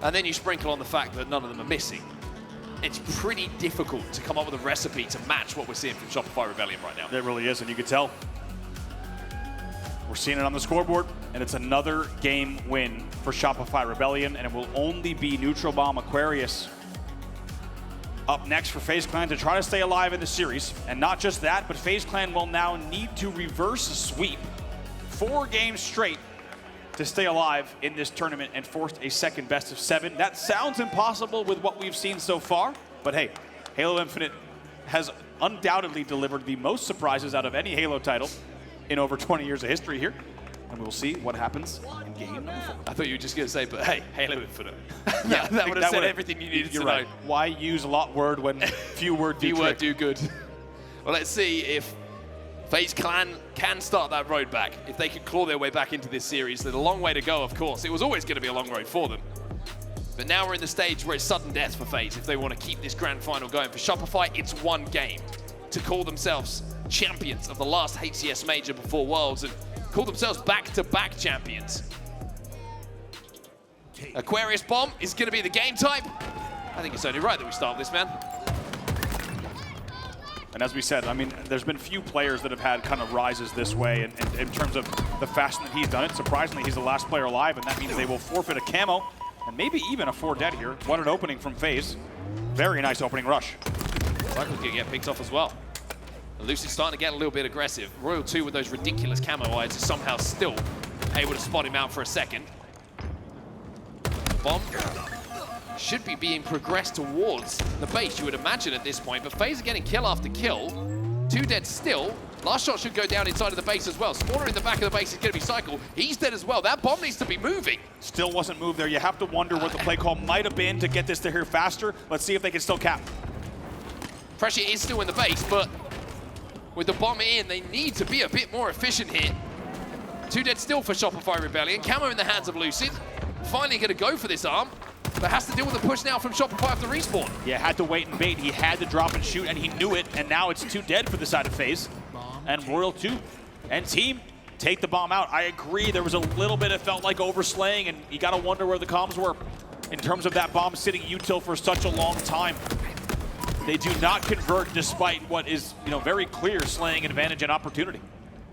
And then you sprinkle on the fact that none of them are missing. It's pretty difficult to come up with a recipe to match what we're seeing from Shopify Rebellion right now. It really is, and you can tell. We're seeing it on the scoreboard, and it's another game win for Shopify Rebellion, and it will only be Neutral Bomb Aquarius up next for FaZe Clan to try to stay alive in the series. And not just that, but FaZe Clan will now need to reverse a sweep 4 games straight to stay alive in this tournament and forced a second best of 7. That sounds impossible with what we've seen so far, but hey, Halo Infinite has undoubtedly delivered the most surprises out of any Halo title in over 20 years of history here, and we'll see what happens in game number 4. I thought you were just going to say, but hey, Halo Infinite. Yeah, that would have said everything you needed to know. Right. Why use a lot word when few word do trick? do good. Well, let's see if FaZe Clan can start that road back. If they can claw their way back into this series, there's a long way to go, of course. It was always going to be a long road for them. But now we're in the stage where it's sudden death for FaZe if they want to keep this grand final going. For Shopify, it's one game to call themselves champions of the last HCS major before Worlds and call themselves back-to-back champions. Aquarius Bomb is going to be the game type. I think it's only right that we start with this, man. And as we said, I mean, there's been few players that have had kind of rises this way in terms of the fashion that he's done it. Surprisingly, he's the last player alive, and that means they will forfeit a camo and maybe even a 4 dead here. What an opening from FaZe. Very nice opening rush. Cycle's going to get picked off as well. Lucid's starting to get a little bit aggressive. Royal 2 with those ridiculous camo eyes is somehow still able to spot him out for a second. Bomb should be being progressed towards the base, you would imagine at this point, but FaZe are getting kill after kill. 2 dead still. Last shot should go down inside of the base as well. Spawner in the back of the base is going to be Cycle. He's dead as well. That bomb needs to be moving. Still wasn't moved there. You have to wonder what the play call might have been to get this to here faster. Let's see if they can still cap. Pressure is still in the base, but with the bomb in, they need to be a bit more efficient here. 2 dead still for Shopify Rebellion. Camo in the hands of Lucid. Finally going to go for this arm, but has to deal with the push now from Shopify after respawn. Yeah, had to wait and bait. He had to drop and shoot, and he knew it, and now it's 2 dead for the side of FaZe. And Royal 2 and team take the bomb out. I agree, there was a little bit, it felt like overslaying, and you gotta wonder where the comms were in terms of that bomb sitting util for such a long time. They do not convert despite what is, you know, very clear slaying advantage and opportunity.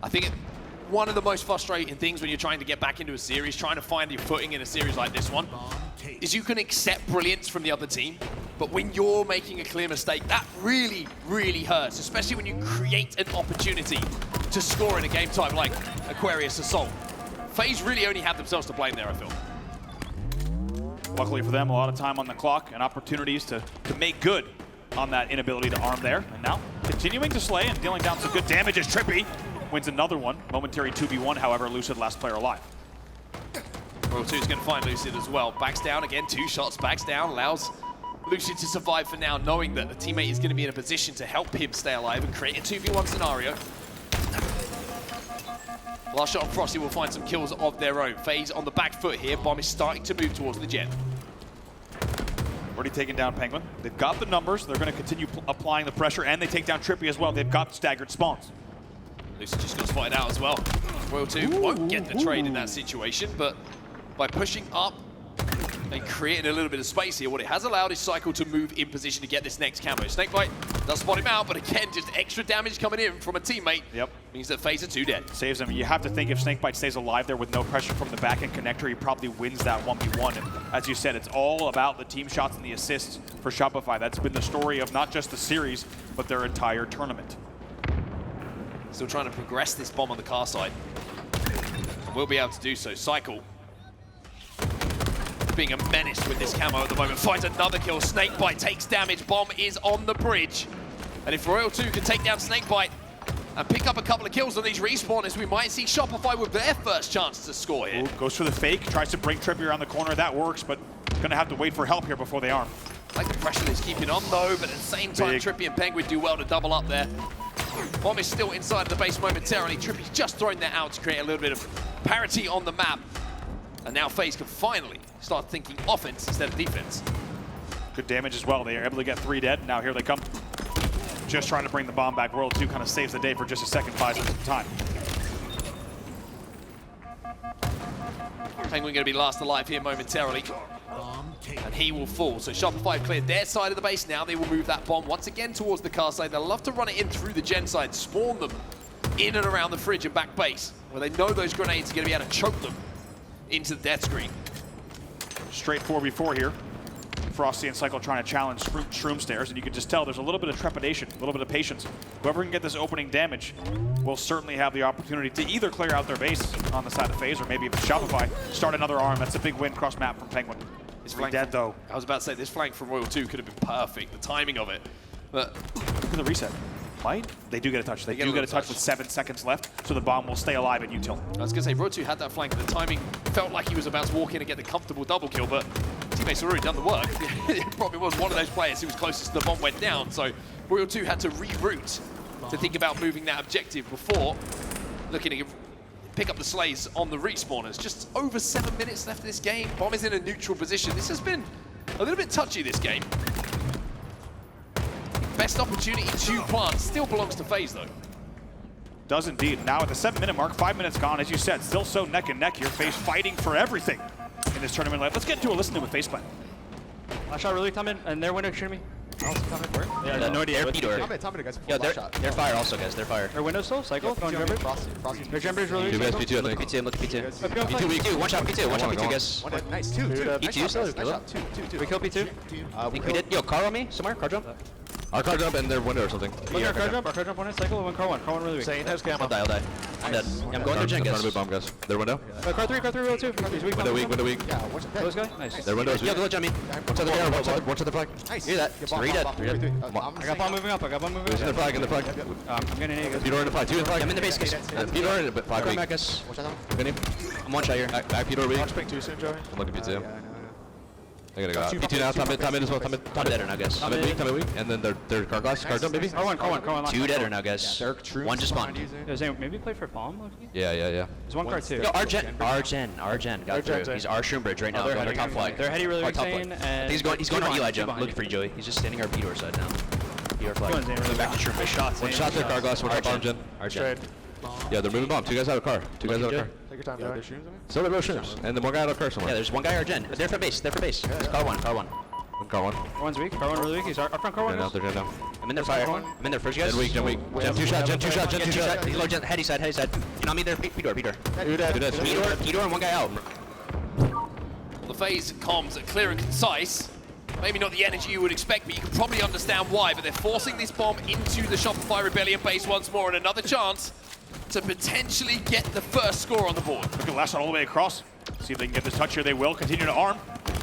I think one of the most frustrating things when you're trying to get back into a series, trying to find your footing in a series like this one, is you can accept brilliance from the other team, but when you're making a clear mistake, that really, really hurts, especially when you create an opportunity to score in a game type like Aquarius Assault. FaZe really only have themselves to blame there, I feel. Luckily for them, a lot of time on the clock and opportunities to make good on that inability to arm there. And now continuing to slay and dealing down some good damage as Trippy wins another one. Momentary 2v1, however, Lucid last player alive. Royal 2 is going to find Lucid as well. Backs down again, 2 shots, backs down, allows Lucid to survive for now, knowing that the teammate is going to be in a position to help him stay alive and create a 2v1 scenario. Last shot on Frosty will find some kills of their own. FaZe on the back foot here. Bomb is starting to move towards the jet. Already taken down Penguin. They've got the numbers. They're going to continue applying the pressure, and they take down Trippy as well. They've got staggered spawns. Lucid just got spotted out as well. Royal 2 won't get the trade in that situation, but by pushing up and creating a little bit of space here, what it has allowed is Cycle to move in position to get this next camo. Snakebite does spot him out, but again, just extra damage coming in from a teammate. Yep. Means that FaZe are 2 dead. Saves him. You have to think if Snakebite stays alive there with no pressure from the back-end connector, he probably wins that 1v1. And as you said, it's all about the team shots and the assists for Shopify. That's been the story of not just the series, but their entire tournament. Still trying to progress this bomb on the car side. We'll be able to do so. Cycle being a menace with this camo at the moment. Finds another kill. Snakebite takes damage. Bomb is on the bridge. And if Royal 2 can take down Snakebite and pick up a couple of kills on these respawners, we might see Shopify with their first chance to score here. Ooh, goes for the fake, tries to bring Trippy around the corner. That works, but gonna have to wait for help here before they arm. I like the pressure he's keeping on though, but at the same time, Big. Trippy and Penguin do well to double up there. Bomb is still inside the base momentarily. Trippy's just throwing that out to create a little bit of parity on the map. And now FaZe can finally start thinking offense instead of defense. Good damage as well. They are able to get 3 dead. Now here they come. Just trying to bring the bomb back. World 2 kind of saves the day for just a second, buys them some time. Penguin going to be last alive here momentarily. And he will fall. So Shopify have cleared their side of the base. Now they will move that bomb once again towards the car side. They'll love to run it in through the gen side, spawn them in and around the fridge and back base, where they know those grenades are going to be able to choke them into the death screen. Straight 4v4 here. Frosty and Cycle trying to challenge Shroom Stairs, and you can just tell there's a little bit of trepidation, a little bit of patience. Whoever can get this opening damage will certainly have the opportunity to either clear out their base on the side of FaZe, or maybe even Shopify, start another arm. That's a big win cross map from Penguin. This He's dead though. I was about to say, this flank from Royal 2 could have been perfect, the timing of it. But Look at the reset. Might? They do get a touch. They do get a touch with 7 seconds left, so the bomb will stay alive at util. I was going to say, Royal 2 had that flank, and the timing felt like he was about to walk in and get the comfortable double kill, but teammates had already done the work. It probably was one of those players who was closest to the bomb went down, so Royal 2 had to reroute to think about moving that objective before looking to pick up the slays on the respawners. Just over 7 minutes left in this game. Bomb is in a neutral position. This has been a little bit touchy, this game. Best opportunity to plant still belongs to FaZe, though. Does indeed. Now at the 7-minute mark, 5 minutes gone, as you said, still so neck and neck here. FaZe fighting for everything in this tournament. Let's get into a listen to with FaZe Clan. Last shot really coming, and their window shooting me. Yeah, no idea. Door. Top mid, guys. Yeah, they're fire also, guys. They're fire. Their window still, Cycle, going Jumper. Their Jumper's really Two weak. guys, P2, look at P2, look at P2. P2 weak. P2, one shot P2, one shot P2, guys. One dead. Nice. Two. P2 still, kill him. We kill P2. I think we did. Yo, car on me somewhere, car jump. Our car jump and their window or something. Look at our car jump on it, Cycle, one car one really weak. I'll die. I'm dead. I'm going through gen, guys. bomb, guys. Their window. Car 3, real 2. He's weak. Window weak. Yeah, close guy. Nice. Their window is weak. Yo, go jump me. One to the flag. One to the flag. Nice. Hear that. Three dead. I got bomb moving up. In the flag. I'm getting an Peter in the flag. 2 in the flag. I'm in the base, guys. Peter in the flag weak. Back, guys. Good name. I'm one shot here. Back Peter weak. Ping too soon, Joey. I'm looking P2. I gotta go out. P2 now. Top mid as well. Top I'm dead now, guys. mid weak. And then their car glass. Car jump maybe. Car one. Two dead now, guys. One just spawned. Maybe play for bomb, Loki? Yeah. There's one car 2. Yo, Argen got through. He's our Shroom Bridge right now. Going to top flag. They're heady really Our top insane, flag. and He's going on Eli jump. behind Looking you. for you, Joey. He's just standing our B-door side now. B-door flag. Going really Back to Shroom Bridge. shots. One shot their car glass. One bomb gen. Argen. Yeah, they're moving bomb. 2 guys out of car. 2 guys out of car. Take your time, Joey. So they're both shims. And then one guy out of car somewhere. Yeah, there's one guy Argen. They're for base. It's car one. One car one. One's weak. Car one really weak. He's our front car one. They're dead now. I'm in their fire. I'm in their first, guys. Gen weak. Gen 2 shot. He's low gen. Heady side. You know me there. B-door. Two dead. B-door and one guy out. Well, the FaZe comms are clear and concise. Maybe not the energy you would expect, but you can probably understand why. But they're forcing this bomb into the Shopify Rebellion base once more, and another chance to potentially get the first score on the board. Look at last shot all the way across. See if they can get this touch here. They will continue to arm.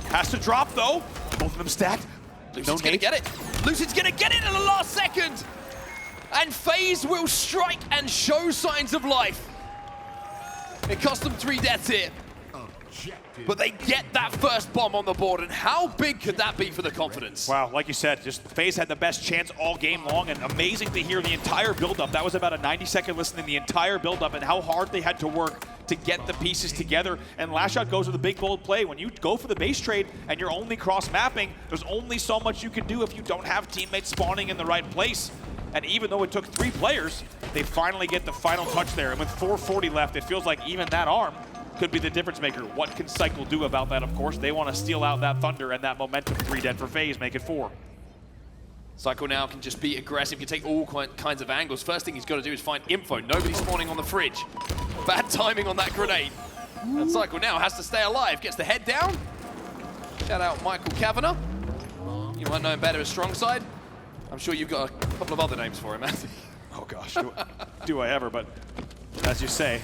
Has to drop though. Both of them stacked. Lucid's gonna get it. Lucid's gonna get it in the last second. And FaZe will strike and show signs of life. It cost them 3 deaths here. But they get that first bomb on the board, and how big could that be for the confidence? Wow, like you said, just FaZe had the best chance all game long, and amazing to hear the entire build-up. That was about a 90-second listen in the entire build-up and how hard they had to work to get the pieces together. And last shot goes with a big, bold play. When you go for the base trade and you're only cross-mapping, there's only so much you can do if you don't have teammates spawning in the right place. And even though it took 3 players, they finally get the final touch there. And with 4:40 left, it feels like even that arm could be the difference maker. What can Cycle do about that, of course? They want to steal out that Thunder and that momentum. 3 dead for FaZe, make it 4. Cycle now can just be aggressive, can take all kinds of angles. First thing he's got to do is find info. Nobody's spawning on the fridge. Bad timing on that grenade. And Cycle now has to stay alive. Gets the head down. Shout out Michael Kavanagh. You might know him better as Strong Side. I'm sure you've got a couple of other names for him, Anthony. Oh gosh, do I ever, but as you say,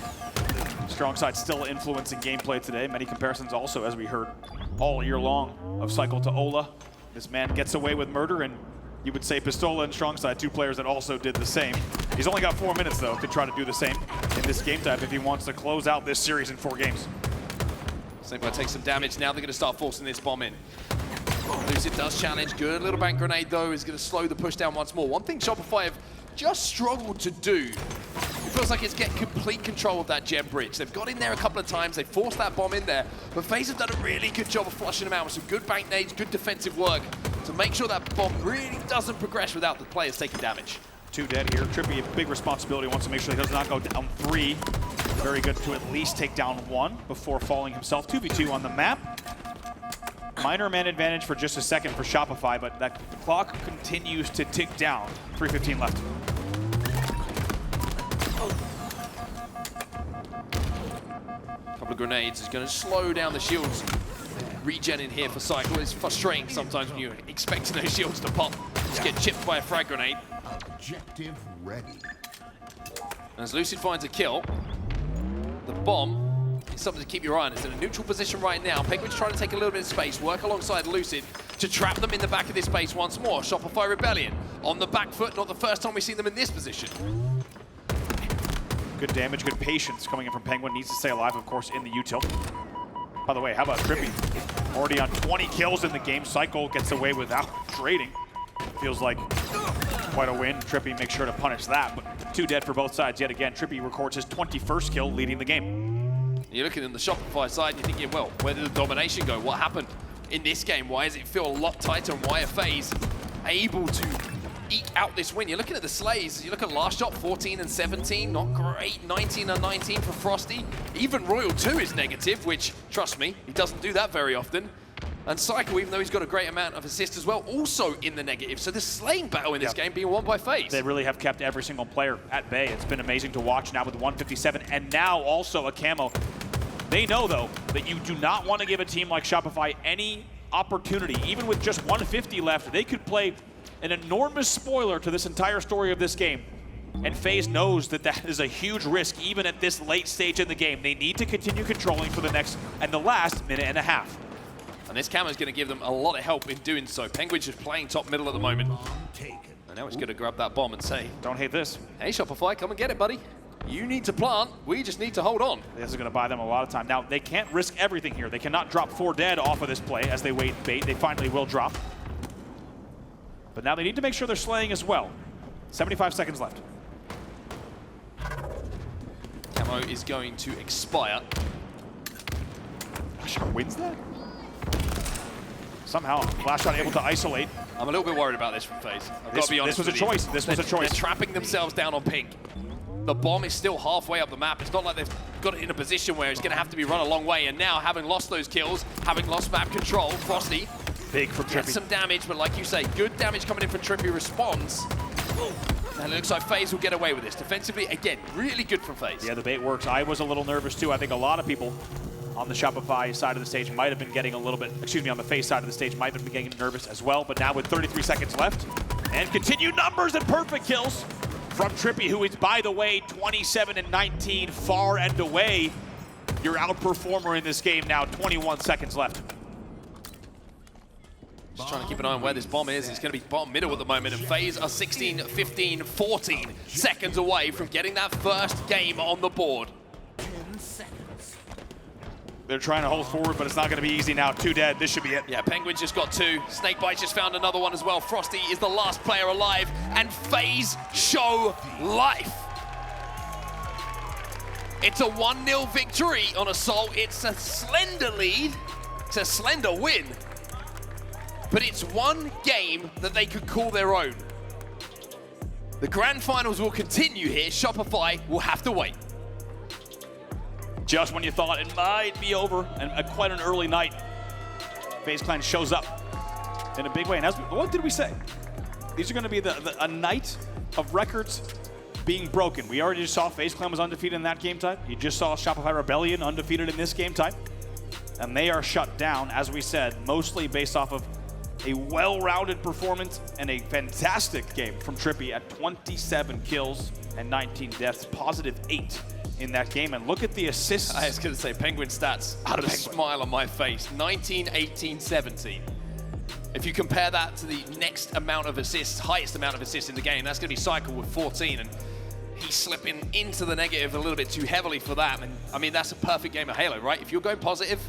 Strong Side still influencing gameplay today. Many comparisons also, as we heard all year long of Cycle to Ola. This man gets away with murder, and you would say Pistola and Strongside, two players that also did the same. He's only got 4 minutes, though, to try to do the same in this game type if he wants to close out this series in 4 games. Samurai takes some damage. Now they're going to start forcing this bomb in. Lucid does challenge. Good little bank grenade, though, is going to slow the push down once more. One thing Shopify have just struggled to do, it feels like it's getting complete control of that gem bridge. They've got in there a couple of times. They forced that bomb in there. But FaZe have done a really good job of flushing them out with some good bank nades, good defensive work to make sure that bomb really doesn't progress without the players taking damage. 2 dead here. Trippy, a big responsibility, wants to make sure he does not go down 3. Very good to at least take down 1 before falling himself. 2v2 on the map. Minor man advantage for just a second for Shopify, but that clock continues to tick down. 3:15 left. Couple of grenades is going to slow down the shields. Regen in here for Cycle is frustrating sometimes when you're expecting those shields to pop. Just get chipped by a frag grenade. Objective ready. As Lucid finds a kill, the bomb is something to keep your eye on. It's in a neutral position right now. Penguin's trying to take a little bit of space, work alongside Lucid to trap them in the back of this base once more. Shopify Rebellion on the back foot, not the first time we've seen them in this position. Good damage, good patience coming in from Penguin. Needs to stay alive, of course, in the util. By the way, how about Trippy? Already on 20 kills in the game. Cycle gets away without trading. Feels like quite a win. Trippy makes sure to punish that, but 2 dead for both sides yet again. Trippy records his 21st kill, leading the game. You're looking at the Shopify side and you're thinking, well, where did the domination go? What happened in this game? Why does it feel a lot tighter, and why are FaZe able to eke out this win? You're looking at the Slays. You look at last shot, 14 and 17, not great. 19 and 19 for Frosty. Even Royal 2 is negative, which, trust me, he doesn't do that very often. And Cycle, even though he's got a great amount of assists as well, also in the negative. So the slaying battle in this game being won by FaZe. They really have kept every single player at bay. It's been amazing to watch now with 157 and now also a camo. They know, though, that you do not want to give a team like Shopify any opportunity. Even with just 150 left, they could play an enormous spoiler to this entire story of this game. And FaZe knows that that is a huge risk even at this late stage in the game. They need to continue controlling for the next and the last minute and a half. And this camo is going to give them a lot of help in doing so. Penguin's just playing top middle at the moment. And now he's going to grab that bomb and say, don't hate this. Hey, Shopify, come and get it, buddy. You need to plant. We just need to hold on. This is going to buy them a lot of time. Now, they can't risk everything here. They cannot drop 4 dead off of this play as they wait bait. They finally will drop. But now they need to make sure they're slaying as well. 75 seconds left. Camo is going to expire. Flashshot wins that? Somehow, Flashshot able to isolate. I'm a little bit worried about this from FaZe. I've got to be honest This was a choice. This was a choice. They're trapping themselves down on pink. The bomb is still halfway up the map. It's not like they've got it in a position where it's going to have to be run a long way. And now, having lost those kills, having lost map control, Frosty big from Trippy. Gets some damage, but like you say, good damage coming in from Trippy. Responds. And it looks like FaZe will get away with this. Defensively, again, really good from FaZe. Yeah, the bait works. I was a little nervous too. I think a lot of people on the Shopify side of the stage might have been getting a little bit, on the FaZe side of the stage might have been getting nervous as well. But now with 33 seconds left, and continued numbers and perfect kills from Trippy, who is, by the way, 27 and 19, far and away your outperformer in this game now. 21 seconds left. Just trying to keep an eye on where this bomb is. It's going to be bottom middle at the moment, and FaZe are 16, 15, 14 seconds away from getting that first game on the board. 10 seconds. They're trying to hold forward, but it's not going to be easy now. 2 dead. This should be it. Yeah, Penguin's just got 2. Snakebite just found another one as well. Frosty is the last player alive, and FaZe show life. It's a 1-0 victory on Assault. It's a slender lead. It's a slender win. But it's one game that they could call their own. The grand finals will continue here. Shopify will have to wait. Just when you thought it might be over, and quite an early night, FaZe Clan shows up in a big way. And what did we say? These are going to be a night of records being broken. We already just saw FaZe Clan was undefeated in that game type. You just saw Shopify Rebellion undefeated in this game type. And they are shut down, as we said, mostly based off of a well-rounded performance and a fantastic game from Trippy at 27 kills and 19 deaths, +8 in that game. And look at the assists. I was going to say, Penguin stats, put a smile on my face. 19, 18, 17. If you compare that to the next amount of assists, highest amount of assists in the game, that's going to be Cycle with 14. And he's slipping into the negative a little bit too heavily for that. And I mean, that's a perfect game of Halo, right? If you're going positive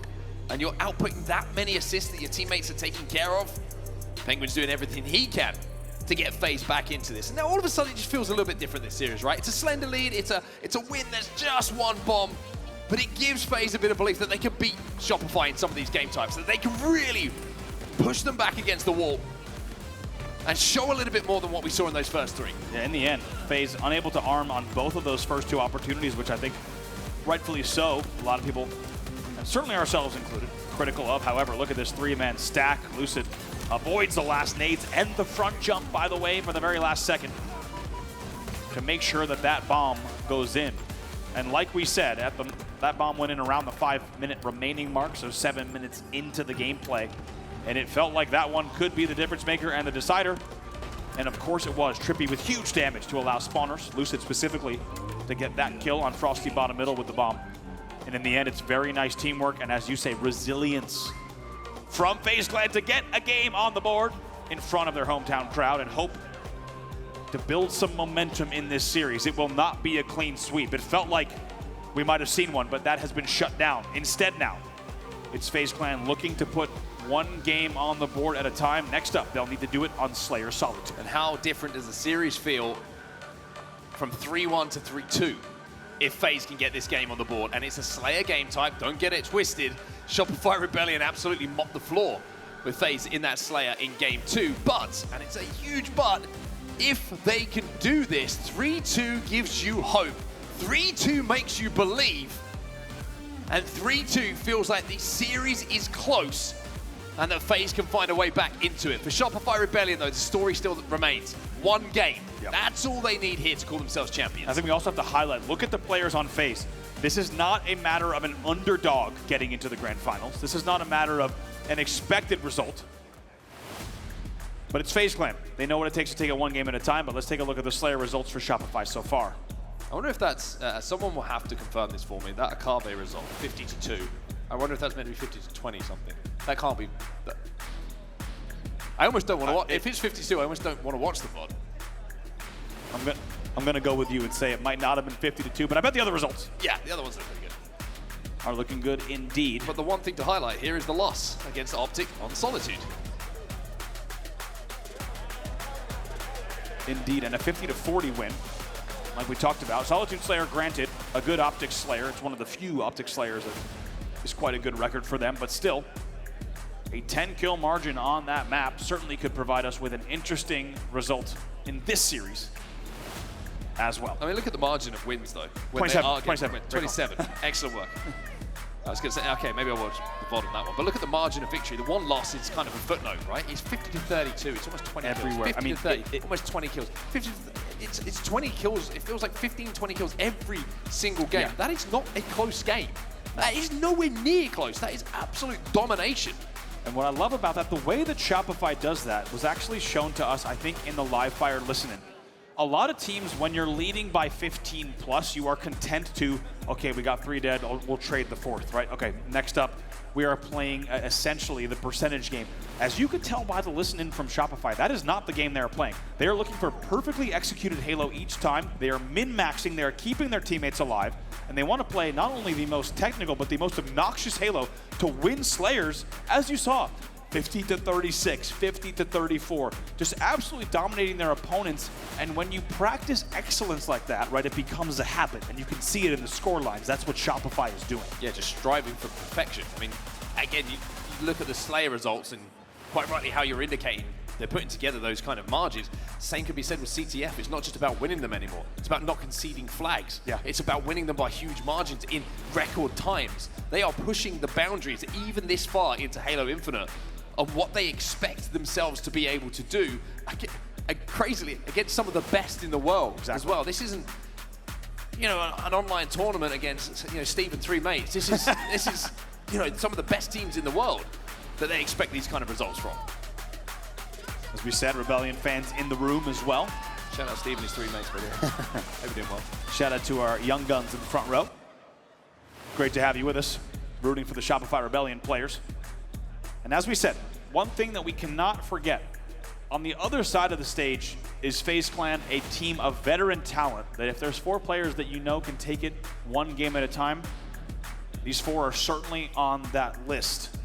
and you're outputting that many assists that your teammates are taking care of, Penguin's doing everything he can to get FaZe back into this. And now all of a sudden it just feels a little bit different this series, right? It's a slender lead, it's a win that's just one bomb, but it gives FaZe a bit of belief that they can beat Shopify in some of these game types, that they can really push them back against the wall and show a little bit more than what we saw in those first three. Yeah, in the end, FaZe unable to arm on both of those first two opportunities, which I think rightfully so, a lot of people, and certainly ourselves included, critical of. However, look at this three-man stack. Lucid avoids the last nades and the front jump, by the way, for the very last second to make sure that that bomb goes in. And like we said, that bomb went in around the 5-minute remaining mark, so 7 minutes into the gameplay. And it felt like that one could be the difference maker and the decider. And of course it was. Trippy with huge damage to allow spawners, Lucid specifically, to get that kill on Frosty bottom middle with the bomb. And in the end, it's very nice teamwork and, as you say, resilience from FaZe Clan to get a game on the board in front of their hometown crowd and hope to build some momentum in this series. It will not be a clean sweep. It felt like we might have seen one, but that has been shut down. Instead now, it's FaZe Clan looking to put one game on the board at a time. Next up, they'll need to do it on Slayer Solitude. And how different does the series feel from 3-1 to 3-2 if FaZe can get this game on the board? And it's a Slayer game type, don't get it twisted. Shopify Rebellion absolutely mopped the floor with FaZe in that Slayer in game 2. But, and it's a huge but, if they can do this, 3-2 gives you hope. 3-2 makes you believe. And 3-2 feels like the series is close and that FaZe can find a way back into it. For Shopify Rebellion, though, the story still remains. One game. Yep. That's all they need here to call themselves champions. I think we also have to highlight, look at the players on FaZe. This is not a matter of an underdog getting into the grand finals. This is not a matter of an expected result. But it's FaZe Clan. They know what it takes to take it one game at a time, but let's take a look at the Slayer results for Shopify so far. I wonder if that's, someone will have to confirm this for me, that Akave result, 50-2. I wonder if that's meant to be 50-20 something. That can't be. I almost don't want to watch. If it's 52, I almost don't want to watch the VOD. I'm gonna go with you and say it might not have been 50-2, but I bet the other results. Yeah, the other ones are pretty good. Are looking good indeed. But the one thing to highlight here is the loss against Optic on Solitude. Indeed, and a 50-40 win, like we talked about. Solitude Slayer, granted, a good Optic Slayer. It's one of the few Optic Slayers that is quite a good record for them, but still, a 10-kill margin on that map certainly could provide us with an interesting result in this series as well. I mean, look at the margin of wins, though. When 27. Excellent work. I was going to say, okay, maybe I'll watch the VOD on that one. But look at the margin of victory. The one loss is kind of a footnote, right? It's 50-32. It's almost 20 everywhere. kills. 50-30, almost 20 kills. It's 20 kills. It feels like 15, 20 kills every single game. Yeah. That is not a close game. That is nowhere near close. That is absolute domination. And what I love about that, the way that Shopify does that was actually shown to us, I think, in the live fire listening. A lot of teams, when you're leading by 15 plus, you are content to, okay, we got 3 dead, we'll trade the 4th, right? Okay, next up, we are playing essentially the percentage game. As you could tell by the listening from Shopify, that is not the game they're playing. They are looking for perfectly executed Halo each time. They are min-maxing, they are keeping their teammates alive, and they want to play not only the most technical, but the most obnoxious Halo to win Slayers, as you saw. 50-36, 50-34, just absolutely dominating their opponents. And when you practice excellence like that, right, it becomes a habit, and you can see it in the score lines. That's what Shopify is doing. Yeah, just striving for perfection. I mean, again, you look at the Slayer results, and quite rightly how you're indicating they're putting together those kind of margins. Same can be said with CTF. It's not just about winning them anymore. It's about not conceding flags. Yeah. It's about winning them by huge margins in record times. They are pushing the boundaries even this far into Halo Infinite of what they expect themselves to be able to do, crazily, against some of the best in the world as well. This isn't, you know, an online tournament against, you know, Steve and 3 mates. This is, you know, some of the best teams in the world that they expect these kind of results from. As we said, Rebellion fans in the room as well. Shout out Steve and his 3 mates, by the way. Hope you're doing well. Shout out to our young guns in the front row. Great to have you with us, rooting for the Shopify Rebellion players. And as we said, one thing that we cannot forget, on the other side of the stage is FaZe Clan, a team of veteran talent that if there's 4 players that you know can take it one game at a time, these 4 are certainly on that list.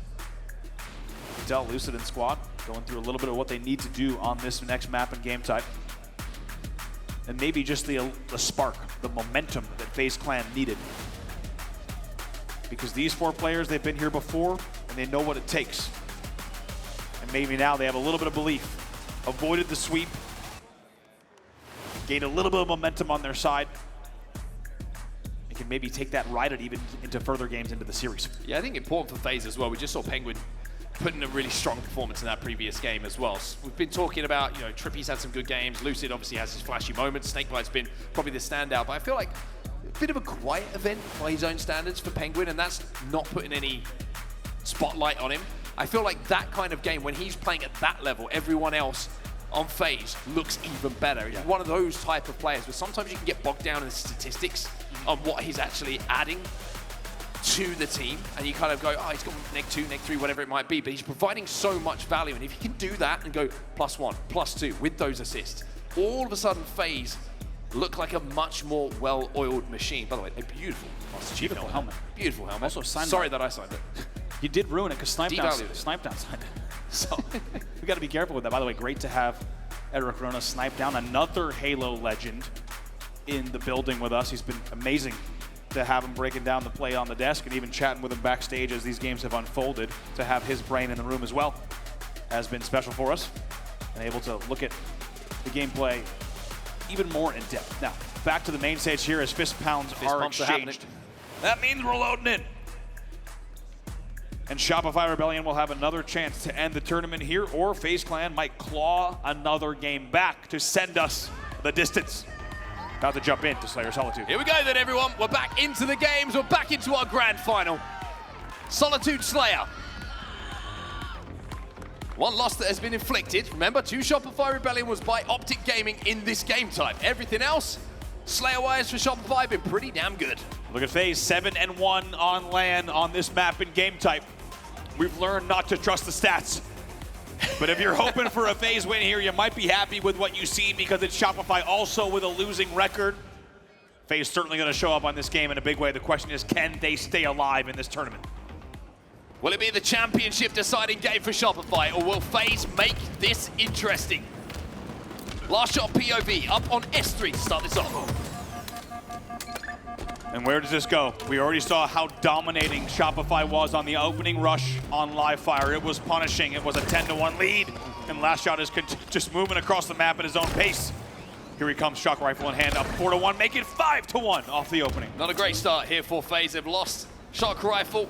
Del, Lucid, and Squad going through a little bit of what they need to do on this next map and game type. And maybe just the spark, the momentum that FaZe Clan needed. Because these 4 players, they've been here before, and they know what it takes. And maybe now they have a little bit of belief. Avoided the sweep. Gained a little bit of momentum on their side. And can maybe take that ride even into further games into the series. Yeah, I think important for FaZe as well. We just saw Penguin put in a really strong performance in that previous game as well. So we've been talking about, Trippy's had some good games. Lucid obviously has his flashy moments. Snakebite's been probably the standout, but I feel like a bit of a quiet event by his own standards for Penguin, and that's not putting any spotlight on him. I feel like that kind of game, when he's playing at that level, everyone else on FaZe looks even better. He's one of those type of players, but sometimes you can get bogged down in the statistics on what he's actually adding to the team, and you kind of go, oh, he's got neg 2, neg 3, whatever it might be, but he's providing so much value, and if you can do that and go +1, +2 with those assists, all of a sudden FaZe look like a much more well-oiled machine. By the way, a beautiful helmet. Beautiful helmet. Also signed Sorry that I signed it. You did ruin it because Snipedown Devalued it. signed it. So we got to be careful with that. By the way, great to have Eric Rona Snipedown, another Halo legend, in the building with us. He's been amazing to have him breaking down the play on the desk and even chatting with him backstage as these games have unfolded. To have his brain in the room as well has been special for us, and able to look at the gameplay even more in depth. Now, back to the main stage here as fist pounds are exchanged. That means we're loading in. And Shopify Rebellion will have another chance to end the tournament here, or FaZe Clan might claw another game back to send us the distance. About to jump into Slayer Solitude. Here we go then, everyone. We're back into the games. We're back into our grand final. Solitude Slayer. One loss that has been inflicted. Remember, 2 Shopify Rebellion was by Optic Gaming in this game type. Everything else, Slayer-wise for Shopify, been pretty damn good. Look at FaZe, 7-1 on LAN on this map and game type. We've learned not to trust the stats. But if you're hoping for a FaZe win here, you might be happy with what you see because it's Shopify also with a losing record. FaZe certainly going to show up on this game in a big way. The question is, can they stay alive in this tournament? Will it be the championship deciding game for Shopify, or will FaZe make this interesting? Last shot POV up on S3 to start this off. And where does this go? We already saw how dominating Shopify was on the opening rush on live fire. It was punishing. It was a 10-1 lead. And Last Shot is just moving across the map at his own pace. Here he comes, shock rifle in hand, up 4-1, make it 5-1 off the opening. Not a great start here for FaZe. They've lost shock rifle.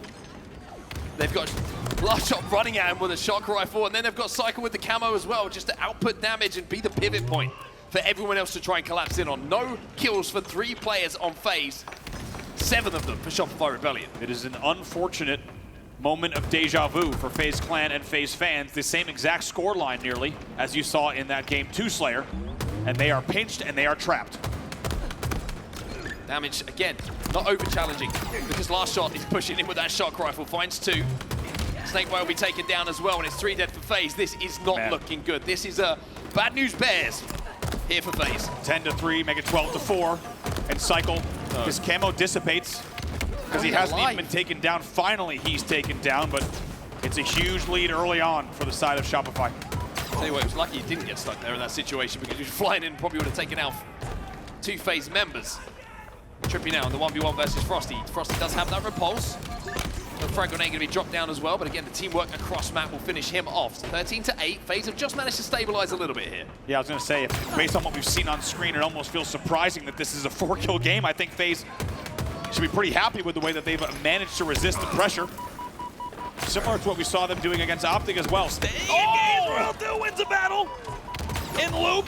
They've got Last Shot running at him with a shock rifle, and then they've got Cycle with the camo as well, just to output damage and be the pivot point for everyone else to try and collapse in on. No kills for 3 players on FaZe. 7 of them for Shopify Rebellion. It is an unfortunate moment of deja vu for FaZe Clan and FaZe fans. The same exact score line nearly as you saw in that game 2 Slayer. And they are pinched and they are trapped. Damage again, not over challenging because Last Shot is pushing in with that shock rifle, finds 2. Snakebite will be taken down as well, and it's 3 dead for FaZe. This is not looking good. This is a bad news bears here for FaZe. 10-3, make it 12-4, and Cycle, his camo dissipates because he hasn't even been taken down. Finally, he's taken down, but it's a huge lead early on for the side of Shopify. Tell you what, it was lucky he didn't get stuck there in that situation because he was flying in and probably would have taken out 2 FaZe members. Trippy now on the 1v1 versus Frosty. Frosty does have that repulse. The frag grenade going to be dropped down as well, but again, the teamwork across map will finish him off. 13-8, FaZe have just managed to stabilize a little bit here. Yeah, I was going to say, based on what we've seen on screen, it almost feels surprising that this is a 4-kill game. I think FaZe should be pretty happy with the way that they've managed to resist the pressure. Similar to what we saw them doing against Optic as well. Staying engaged, World 2 wins a battle in loop.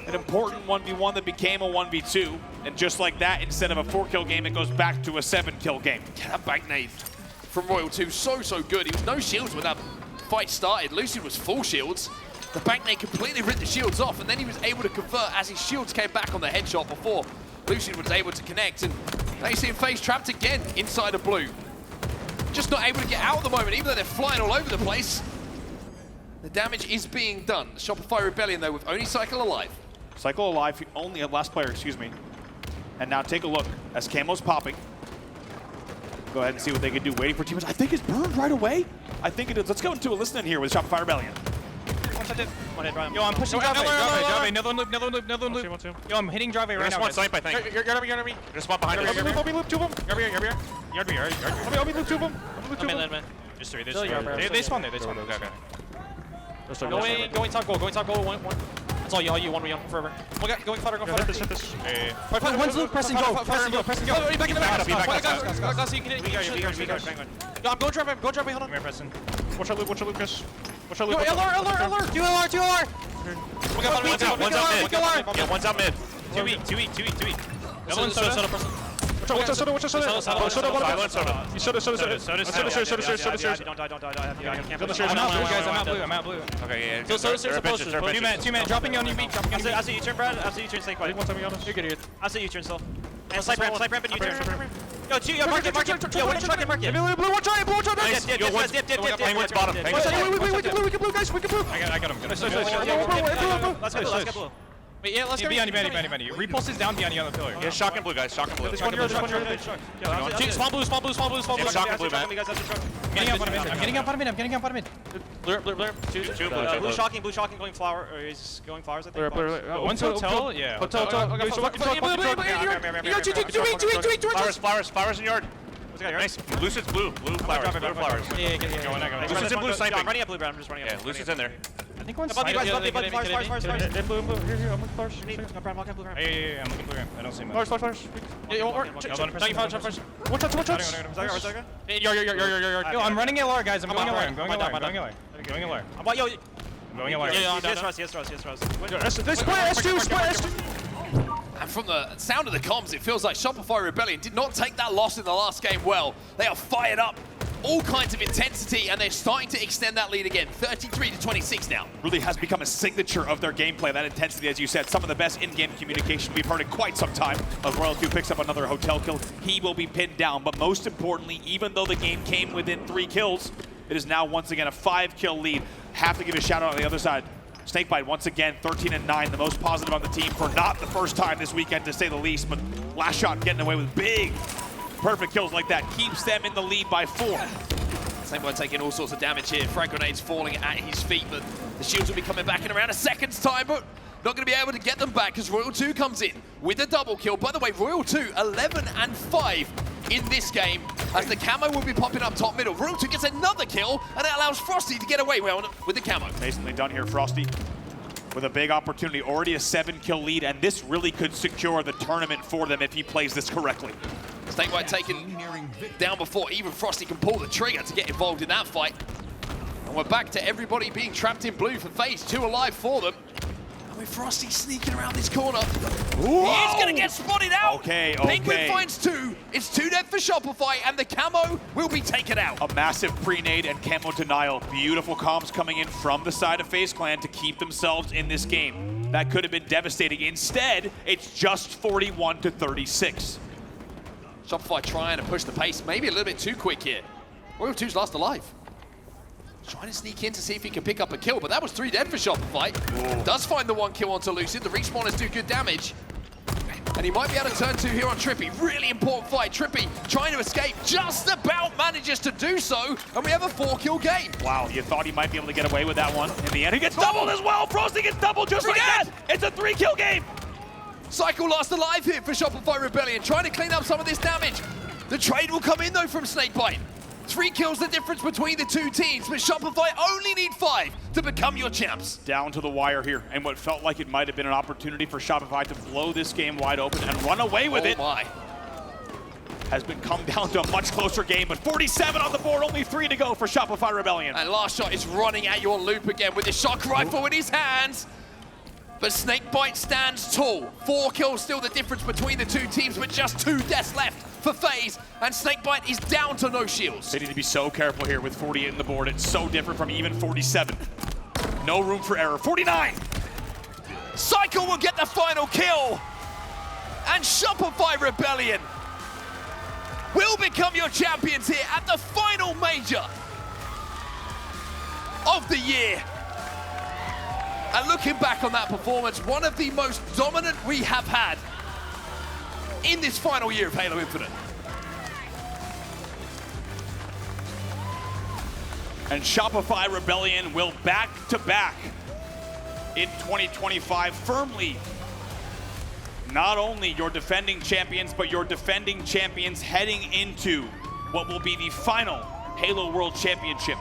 An important 1v1 that became a 1v2. And just like that, instead of a 4-kill game, it goes back to a 7-kill game. Yeah, that back nade from Royal 2, so good. He was no shields when that fight started. Lucid was full shields. The banknate completely ripped the shields off, and then he was able to convert as his shields came back on the headshot before Lucian was able to connect. And now you see him FaZe trapped again inside of blue. Just not able to get out at the moment, even though they're flying all over the place. The damage is being done. Shopify Rebellion, though, with only Cycle alive. Cycle alive, only last player, excuse me. And now take a look as Camo's popping. Go ahead and see what they can do. Waiting for teammates. I think it's burned right away. I think it is. Let's go into a listen in here with Shopify Rebellion. Yo, I'm pushing driveway. Another loop. Yo, I'm hitting driveway right now. One snipe, I think. You're gonna be. There's one behind us. Let me loop two of them. Yard. Let me loop two of them. There's three. They spawn there. Okay. Going top goal. One. That's all you. One forever. Going flutter. Hit this. One's loop, pressing go. Back in the back. Be back. Gus, you can. Yo, I'm going driveway. Hold on. Watch our loop, Chris. Watch our Yo, loop. LR. 2 LR. One's out mid. Yeah, one's out mid. 2 weak. Watch out, Soda. You Soda. Don't die. I'm out blue. Okay, yeah. Soda, two man, dropping on you, weak. I see U-turn, Brad. I see U-turn, snake bite. You're good. I see U-turn still. And snipe ramp and U-turn. Yo, mark it. Yo, one truck and mark it. Blue one try. Dip. Penguin's bottom. Wait, we can blue, guys. We can blue. I got him. Let's get blue. Wait, yeah, let's go. Behind you. Repulse is down behind you on the pillar. Yeah, shock and blue, guys. Shock and blue. Small blue. Yeah, shock and blue, man. I'm getting out bottom mid. Blur. Two blue. Blue shocking going flower. Or he's going flowers, I think. One's hotel, yeah. Flowers in yard. Nice. Lucid's blue. Blue flowers. Yeah. Lucid's in blue sniping. I'm running up blue, Brad. I'm just running up. Yeah, Lucid's in there. I think one's Flowers. blue. Here, I'm looking blue. Yeah, I'm looking blue. I don't see much. Flowers. Yo, I'm running LR, guys. I'm going LR. And from the sound of the comms, it feels like Shopify Rebellion did not take that loss in the last game well. They are fired up, all kinds of intensity, and they're starting to extend that lead again. 33-26 now. Really has become a signature of their gameplay, that intensity, as you said. Some of the best in-game communication we've heard in quite some time. As Royal 2 picks up another hotel kill, he will be pinned down. But most importantly, even though the game came within 3 kills, it is now once again a 5-kill lead. Have to give a shout out on the other side. Snakebite once again 13-9, the most positive on the team for not the first time this weekend, to say the least. But last shot getting away with big, perfect kills like that keeps them in the lead by 4. Snakebite taking all sorts of damage here. Frag grenades falling at his feet, but the shields will be coming back in around a second's time. But not going to be able to get them back as Royal 2 comes in with a double kill. By the way, Royal 2 11-5 in this game, as the camo will be popping up top middle. Royal 2 gets another kill, and it allows Frosty to get away with the camo. Amazingly done here, Frosty, with a big opportunity. Already a 7-kill lead, and this really could secure the tournament for them if he plays this correctly. Snakebite taken down before even Frosty can pull the trigger to get involved in that fight. And we're back to everybody being trapped in blue for FaZe. 2 alive for them. And with Frosty sneaking around this corner, he is going to get spotted out. Okay. Penguin finds 2. It's 2 dead for Shopify, and the camo will be taken out. A massive pre-nade and camo denial. Beautiful comms coming in from the side of FaZe Clan to keep themselves in this game. That could have been devastating. Instead, it's just 41-36. Shopify trying to push the pace, maybe a little bit too quick here. Royal 2's last alive. Trying to sneak in to see if he can pick up a kill, but that was 3 dead for Shopify. Does find the 1 kill onto Lucid. The respawners do good damage. And he might be able to turn 2 here on Trippy. Really important fight. Trippy trying to escape, just about manages to do so, and we have a 4-kill game. Wow, you thought he might be able to get away with that one. In the end, he gets doubled as well. Frosty gets doubled just like that. It's a 3-kill game. Cycle last alive here for Shopify Rebellion, trying to clean up some of this damage. The trade will come in though from Snakebite. 3 kills the difference between the 2 teams, but Shopify only need 5 to become your champs. Down to the wire here, and what felt like it might have been an opportunity for Shopify to blow this game wide open and run away with it. My. Has been come down to a much closer game, but 47 on the board, only 3 to go for Shopify Rebellion. And last shot is running at you on loop again with his shock rifle in his hands. But Snakebite stands tall. 4 kills still the difference between the 2 teams, but just 2 deaths left for FaZe, and Snakebite is down to no shields. They need to be so careful here with 48 on the board. It's so different from even 47. No room for error. 49! Cycle will get the final kill. And Shopify Rebellion will become your champions here at the final major of the year. And looking back on that performance, one of the most dominant we have had in this final year of Halo Infinite. And Shopify Rebellion will back-to-back in 2025 firmly. Not only your defending champions, but your defending champions heading into what will be the final Halo World Championship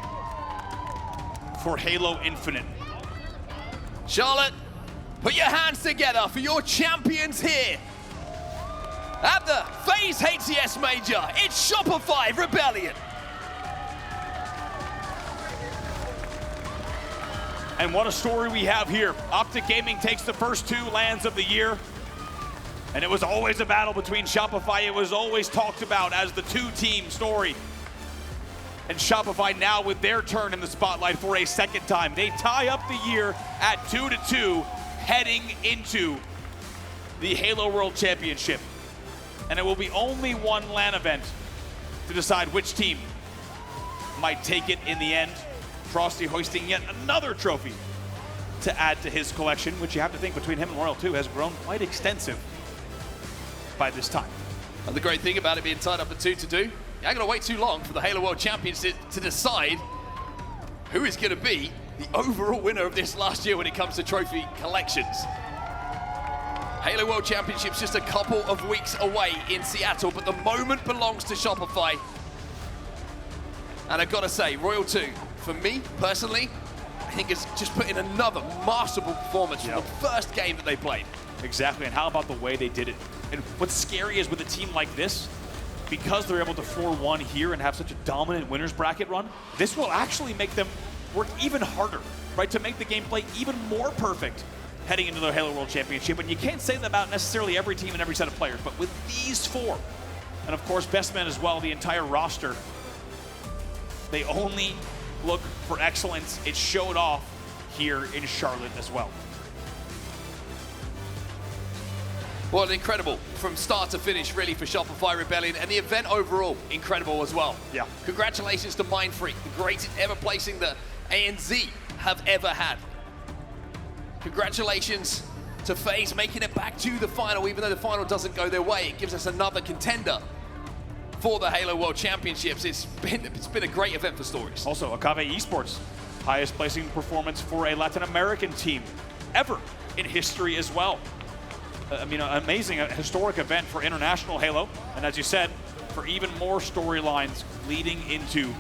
for Halo Infinite. Charlotte, put your hands together for your champions here at the FaZe HCS Major. It's Shopify Rebellion. And what a story we have here. Optic Gaming takes the first 2 lands of the year. And it was always a battle between Shopify. It was always talked about as the 2-team story. And Shopify now with their turn in the spotlight for a second time. They tie up the year at 2-2, heading into the Halo World Championship. And it will be only one LAN event to decide which team might take it in the end. Frosty hoisting yet another trophy to add to his collection, which you have to think between him and Royal 2 has grown quite extensive by this time. And the great thing about it being tied up at 2-2, you ain't gonna wait too long for the Halo World Champions to decide who is gonna be the overall winner of this last year when it comes to trophy collections. Halo World Championships just a couple of weeks away in Seattle, but the moment belongs to Shopify. And I've gotta say, Royal 2, for me personally, I think it's just put in another masterful performance from the first game that they played. Exactly, and how about the way they did it? And what's scary is with a team like this, because they're able to 4-1 here and have such a dominant winners bracket run, this will actually make them work even harder, right? To make the gameplay even more perfect heading into the Halo World Championship. And you can't say that about necessarily every team and every set of players, but with these 4, and of course Best Men as well, the entire roster, they only look for excellence. It showed off here in Charlotte as well. Well, incredible from start to finish, really, for Shopify Rebellion, and the event overall, incredible as well. Yeah. Congratulations to Mindfreak, the greatest ever placing that ANZ have ever had. Congratulations to FaZe making it back to the final, even though the final doesn't go their way. It gives us another contender for the Halo World Championships. It's been a great event for stories. Also, Agave Esports, highest placing performance for a Latin American team ever in history as well. I mean, an amazing, historic event for international Halo. And as you said, for even more storylines leading into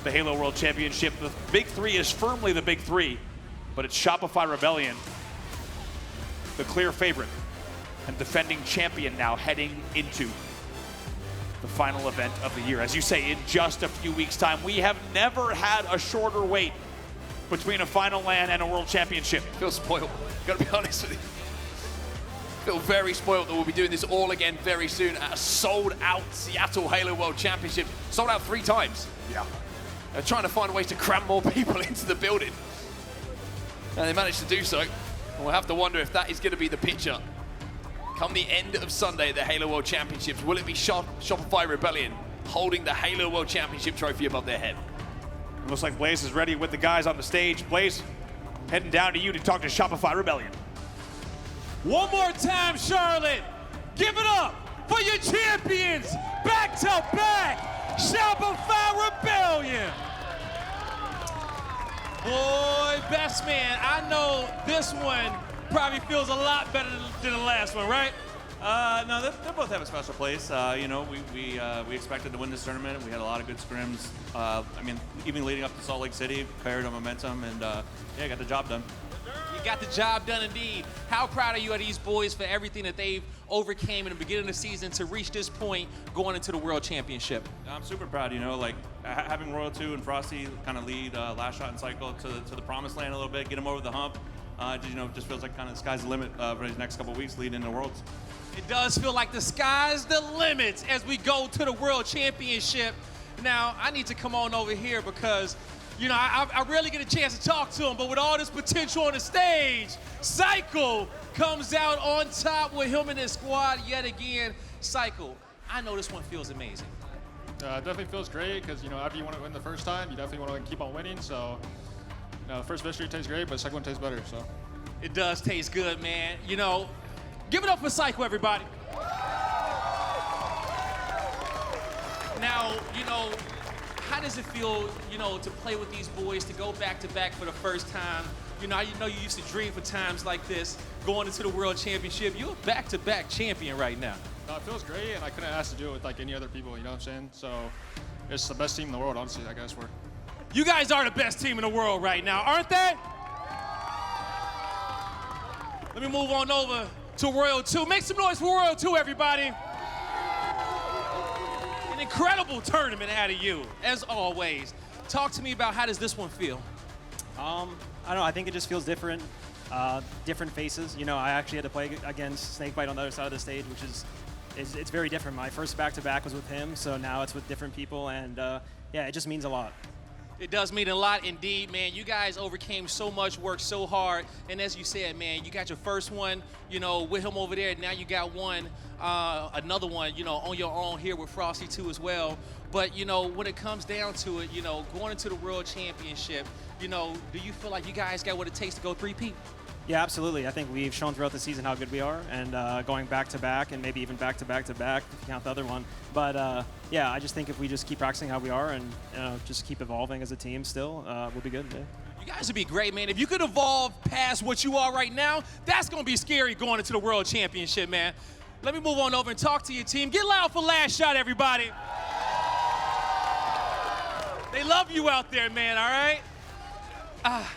the Halo World Championship. The Big 3 is firmly the Big 3, but it's Shopify Rebellion, the clear favorite and defending champion now heading into the final event of the year. As you say, in just a few weeks' time, we have never had a shorter wait between a final LAN and a World Championship. I feel spoiled, gotta be honest with you. Feel very spoiled that we'll be doing this all again very soon at a sold-out Seattle Halo World Championship. Sold out 3 times. Yeah. They're trying to find ways to cram more people into the building. And they managed to do so. And we'll have to wonder if that is going to be the picture come the end of Sunday at the Halo World Championships. Will it be Shopify Rebellion holding the Halo World Championship trophy above their head? It looks like Blaze is ready with the guys on the stage. Blaze, heading down to you to talk to Shopify Rebellion. One more time, Charlotte. Give it up for your champions, back to back, Shopify Rebellion. Boy, best man, I know this one probably feels a lot better than the last one, right? No, they both have a special place. You know, we expected to win this tournament. We had a lot of good scrims. I mean, even leading up to Salt Lake City, carried on momentum, and yeah, got the job done. You got the job done indeed. How proud are you of these boys for everything that they've overcame in the beginning of the season to reach this point going into the World Championship? I'm super proud, you know, like having Royal 2 and Frosty kind of lead Last Shot and Cycle to the promised land a little bit, get them over the hump. You know, just feels like kind of the sky's the limit for these next couple of weeks leading into Worlds. It does feel like the sky's the limit as we go to the World Championship. Now, I need to come on over here because You know, I rarely get a chance to talk to him, but with all this potential on the stage, Cycle comes out on top with him and his squad yet again. Cycle, I know this one feels amazing. Definitely feels great because, you know, after you want to win the first time, you definitely want to keep on winning. So, you know, the first victory tastes great, but the second one tastes better. So it does taste good, man. You know, give it up for Cycle, everybody. Now, you know, how does it feel, you know, to play with these boys, to go back-to-back for the first time? You know you used to dream for times like this, going into the World Championship. You're a back-to-back champion right now. it feels great, and I couldn't ask to do it with like any other people, you know what I'm saying? So it's the best team in the world, honestly, I guess. For you guys are the best team in the world right now, aren't they? Let me move on over to Royal 2. Make some noise for Royal 2, everybody. An incredible tournament out of you, as always. Talk to me about how does this one feel? I don't know, I think it just feels different. Different faces. You know, I actually had to play against Snakebite on the other side of the stage, which it's very different. My first back-to-back was with him, so now it's with different people, and yeah, it just means a lot. It does mean a lot indeed, man. You guys overcame so much, worked so hard, and as you said, man, you got your first one, you know, with him over there. Now you got one, another one, you know, on your own here with Frosty too as well. But, you know, when it comes down to it, you know, going into the World Championship, you know, do you feel like you guys got what it takes to go three-peat? Yeah, absolutely. I think we've shown throughout the season how good we are, and going back-to-back and maybe even back-to-back-to-back if you count the other one. But yeah, I just think if we just keep practicing how we are and just keep evolving as a team still, we'll be good. Yeah. You guys would be great, man. If you could evolve past what you are right now, that's going to be scary going into the World Championship, man. Let me move on over and talk to your team. Get loud for Last Shot, everybody. They love you out there, man, all right?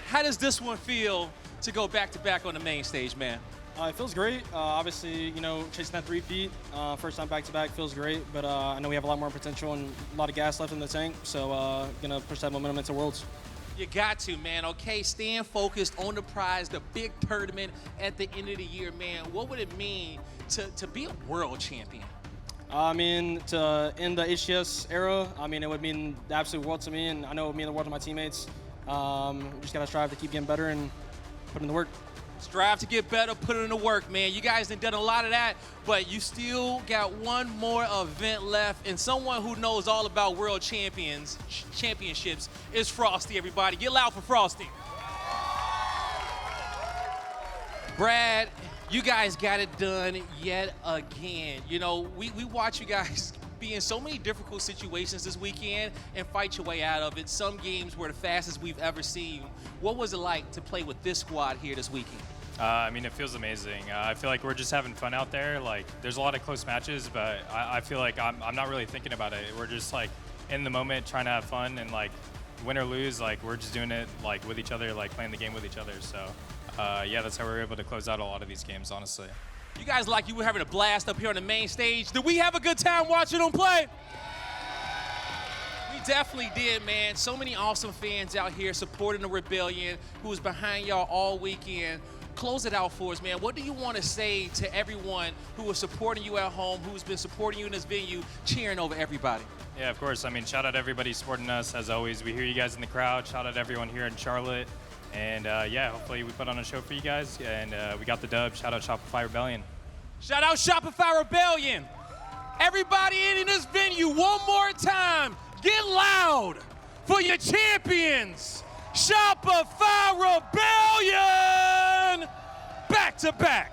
How does this one feel to go back-to-back on the main stage, man? It feels great. Obviously, you know, chasing that three-peat, first time back-to-back feels great, but I know we have a lot more potential and a lot of gas left in the tank, so gonna push that momentum into Worlds. You got to, man, okay? Staying focused on the prize, the big tournament at the end of the year, man. What would it mean to be a world champion? I mean, to end the HCS era, I mean, it would mean the absolute world to me, and I know it would mean the world to my teammates. We just gotta strive to keep getting better and put in the work. Strive to get better, put in the work, man. You guys have done a lot of that, but you still got one more event left, and someone who knows all about world championships is Frosty, everybody. Get loud for Frosty. Brad, you guys got it done yet again. You know, we watch you guys be in so many difficult situations this weekend and fight your way out of it. Some games were the fastest we've ever seen. What was it like to play with this squad here this weekend? I mean, it feels amazing. I feel like we're just having fun out there. Like, there's a lot of close matches, but I feel like I'm not really thinking about it. We're just like in the moment trying to have fun, and like win or lose, like we're just doing it like with each other, like playing the game with each other. So yeah, that's how we're able to close out a lot of these games, honestly. You guys like you were having a blast up here on the main stage. Did we have a good time watching them play? We definitely did, man. So many awesome fans out here supporting the Rebellion, who was behind y'all all weekend. Close it out for us, man. What do you want to say to everyone who was supporting you at home, who's been supporting you in this venue, cheering over everybody? Yeah, of course. I mean, shout out everybody supporting us, as always. We hear you guys in the crowd. Shout out everyone here in Charlotte. And yeah, hopefully we put on a show for you guys, and we got the dub. Shout out Shopify Rebellion. Shout out Shopify Rebellion. Everybody in this venue, one more time, get loud for your champions, Shopify Rebellion, back to back.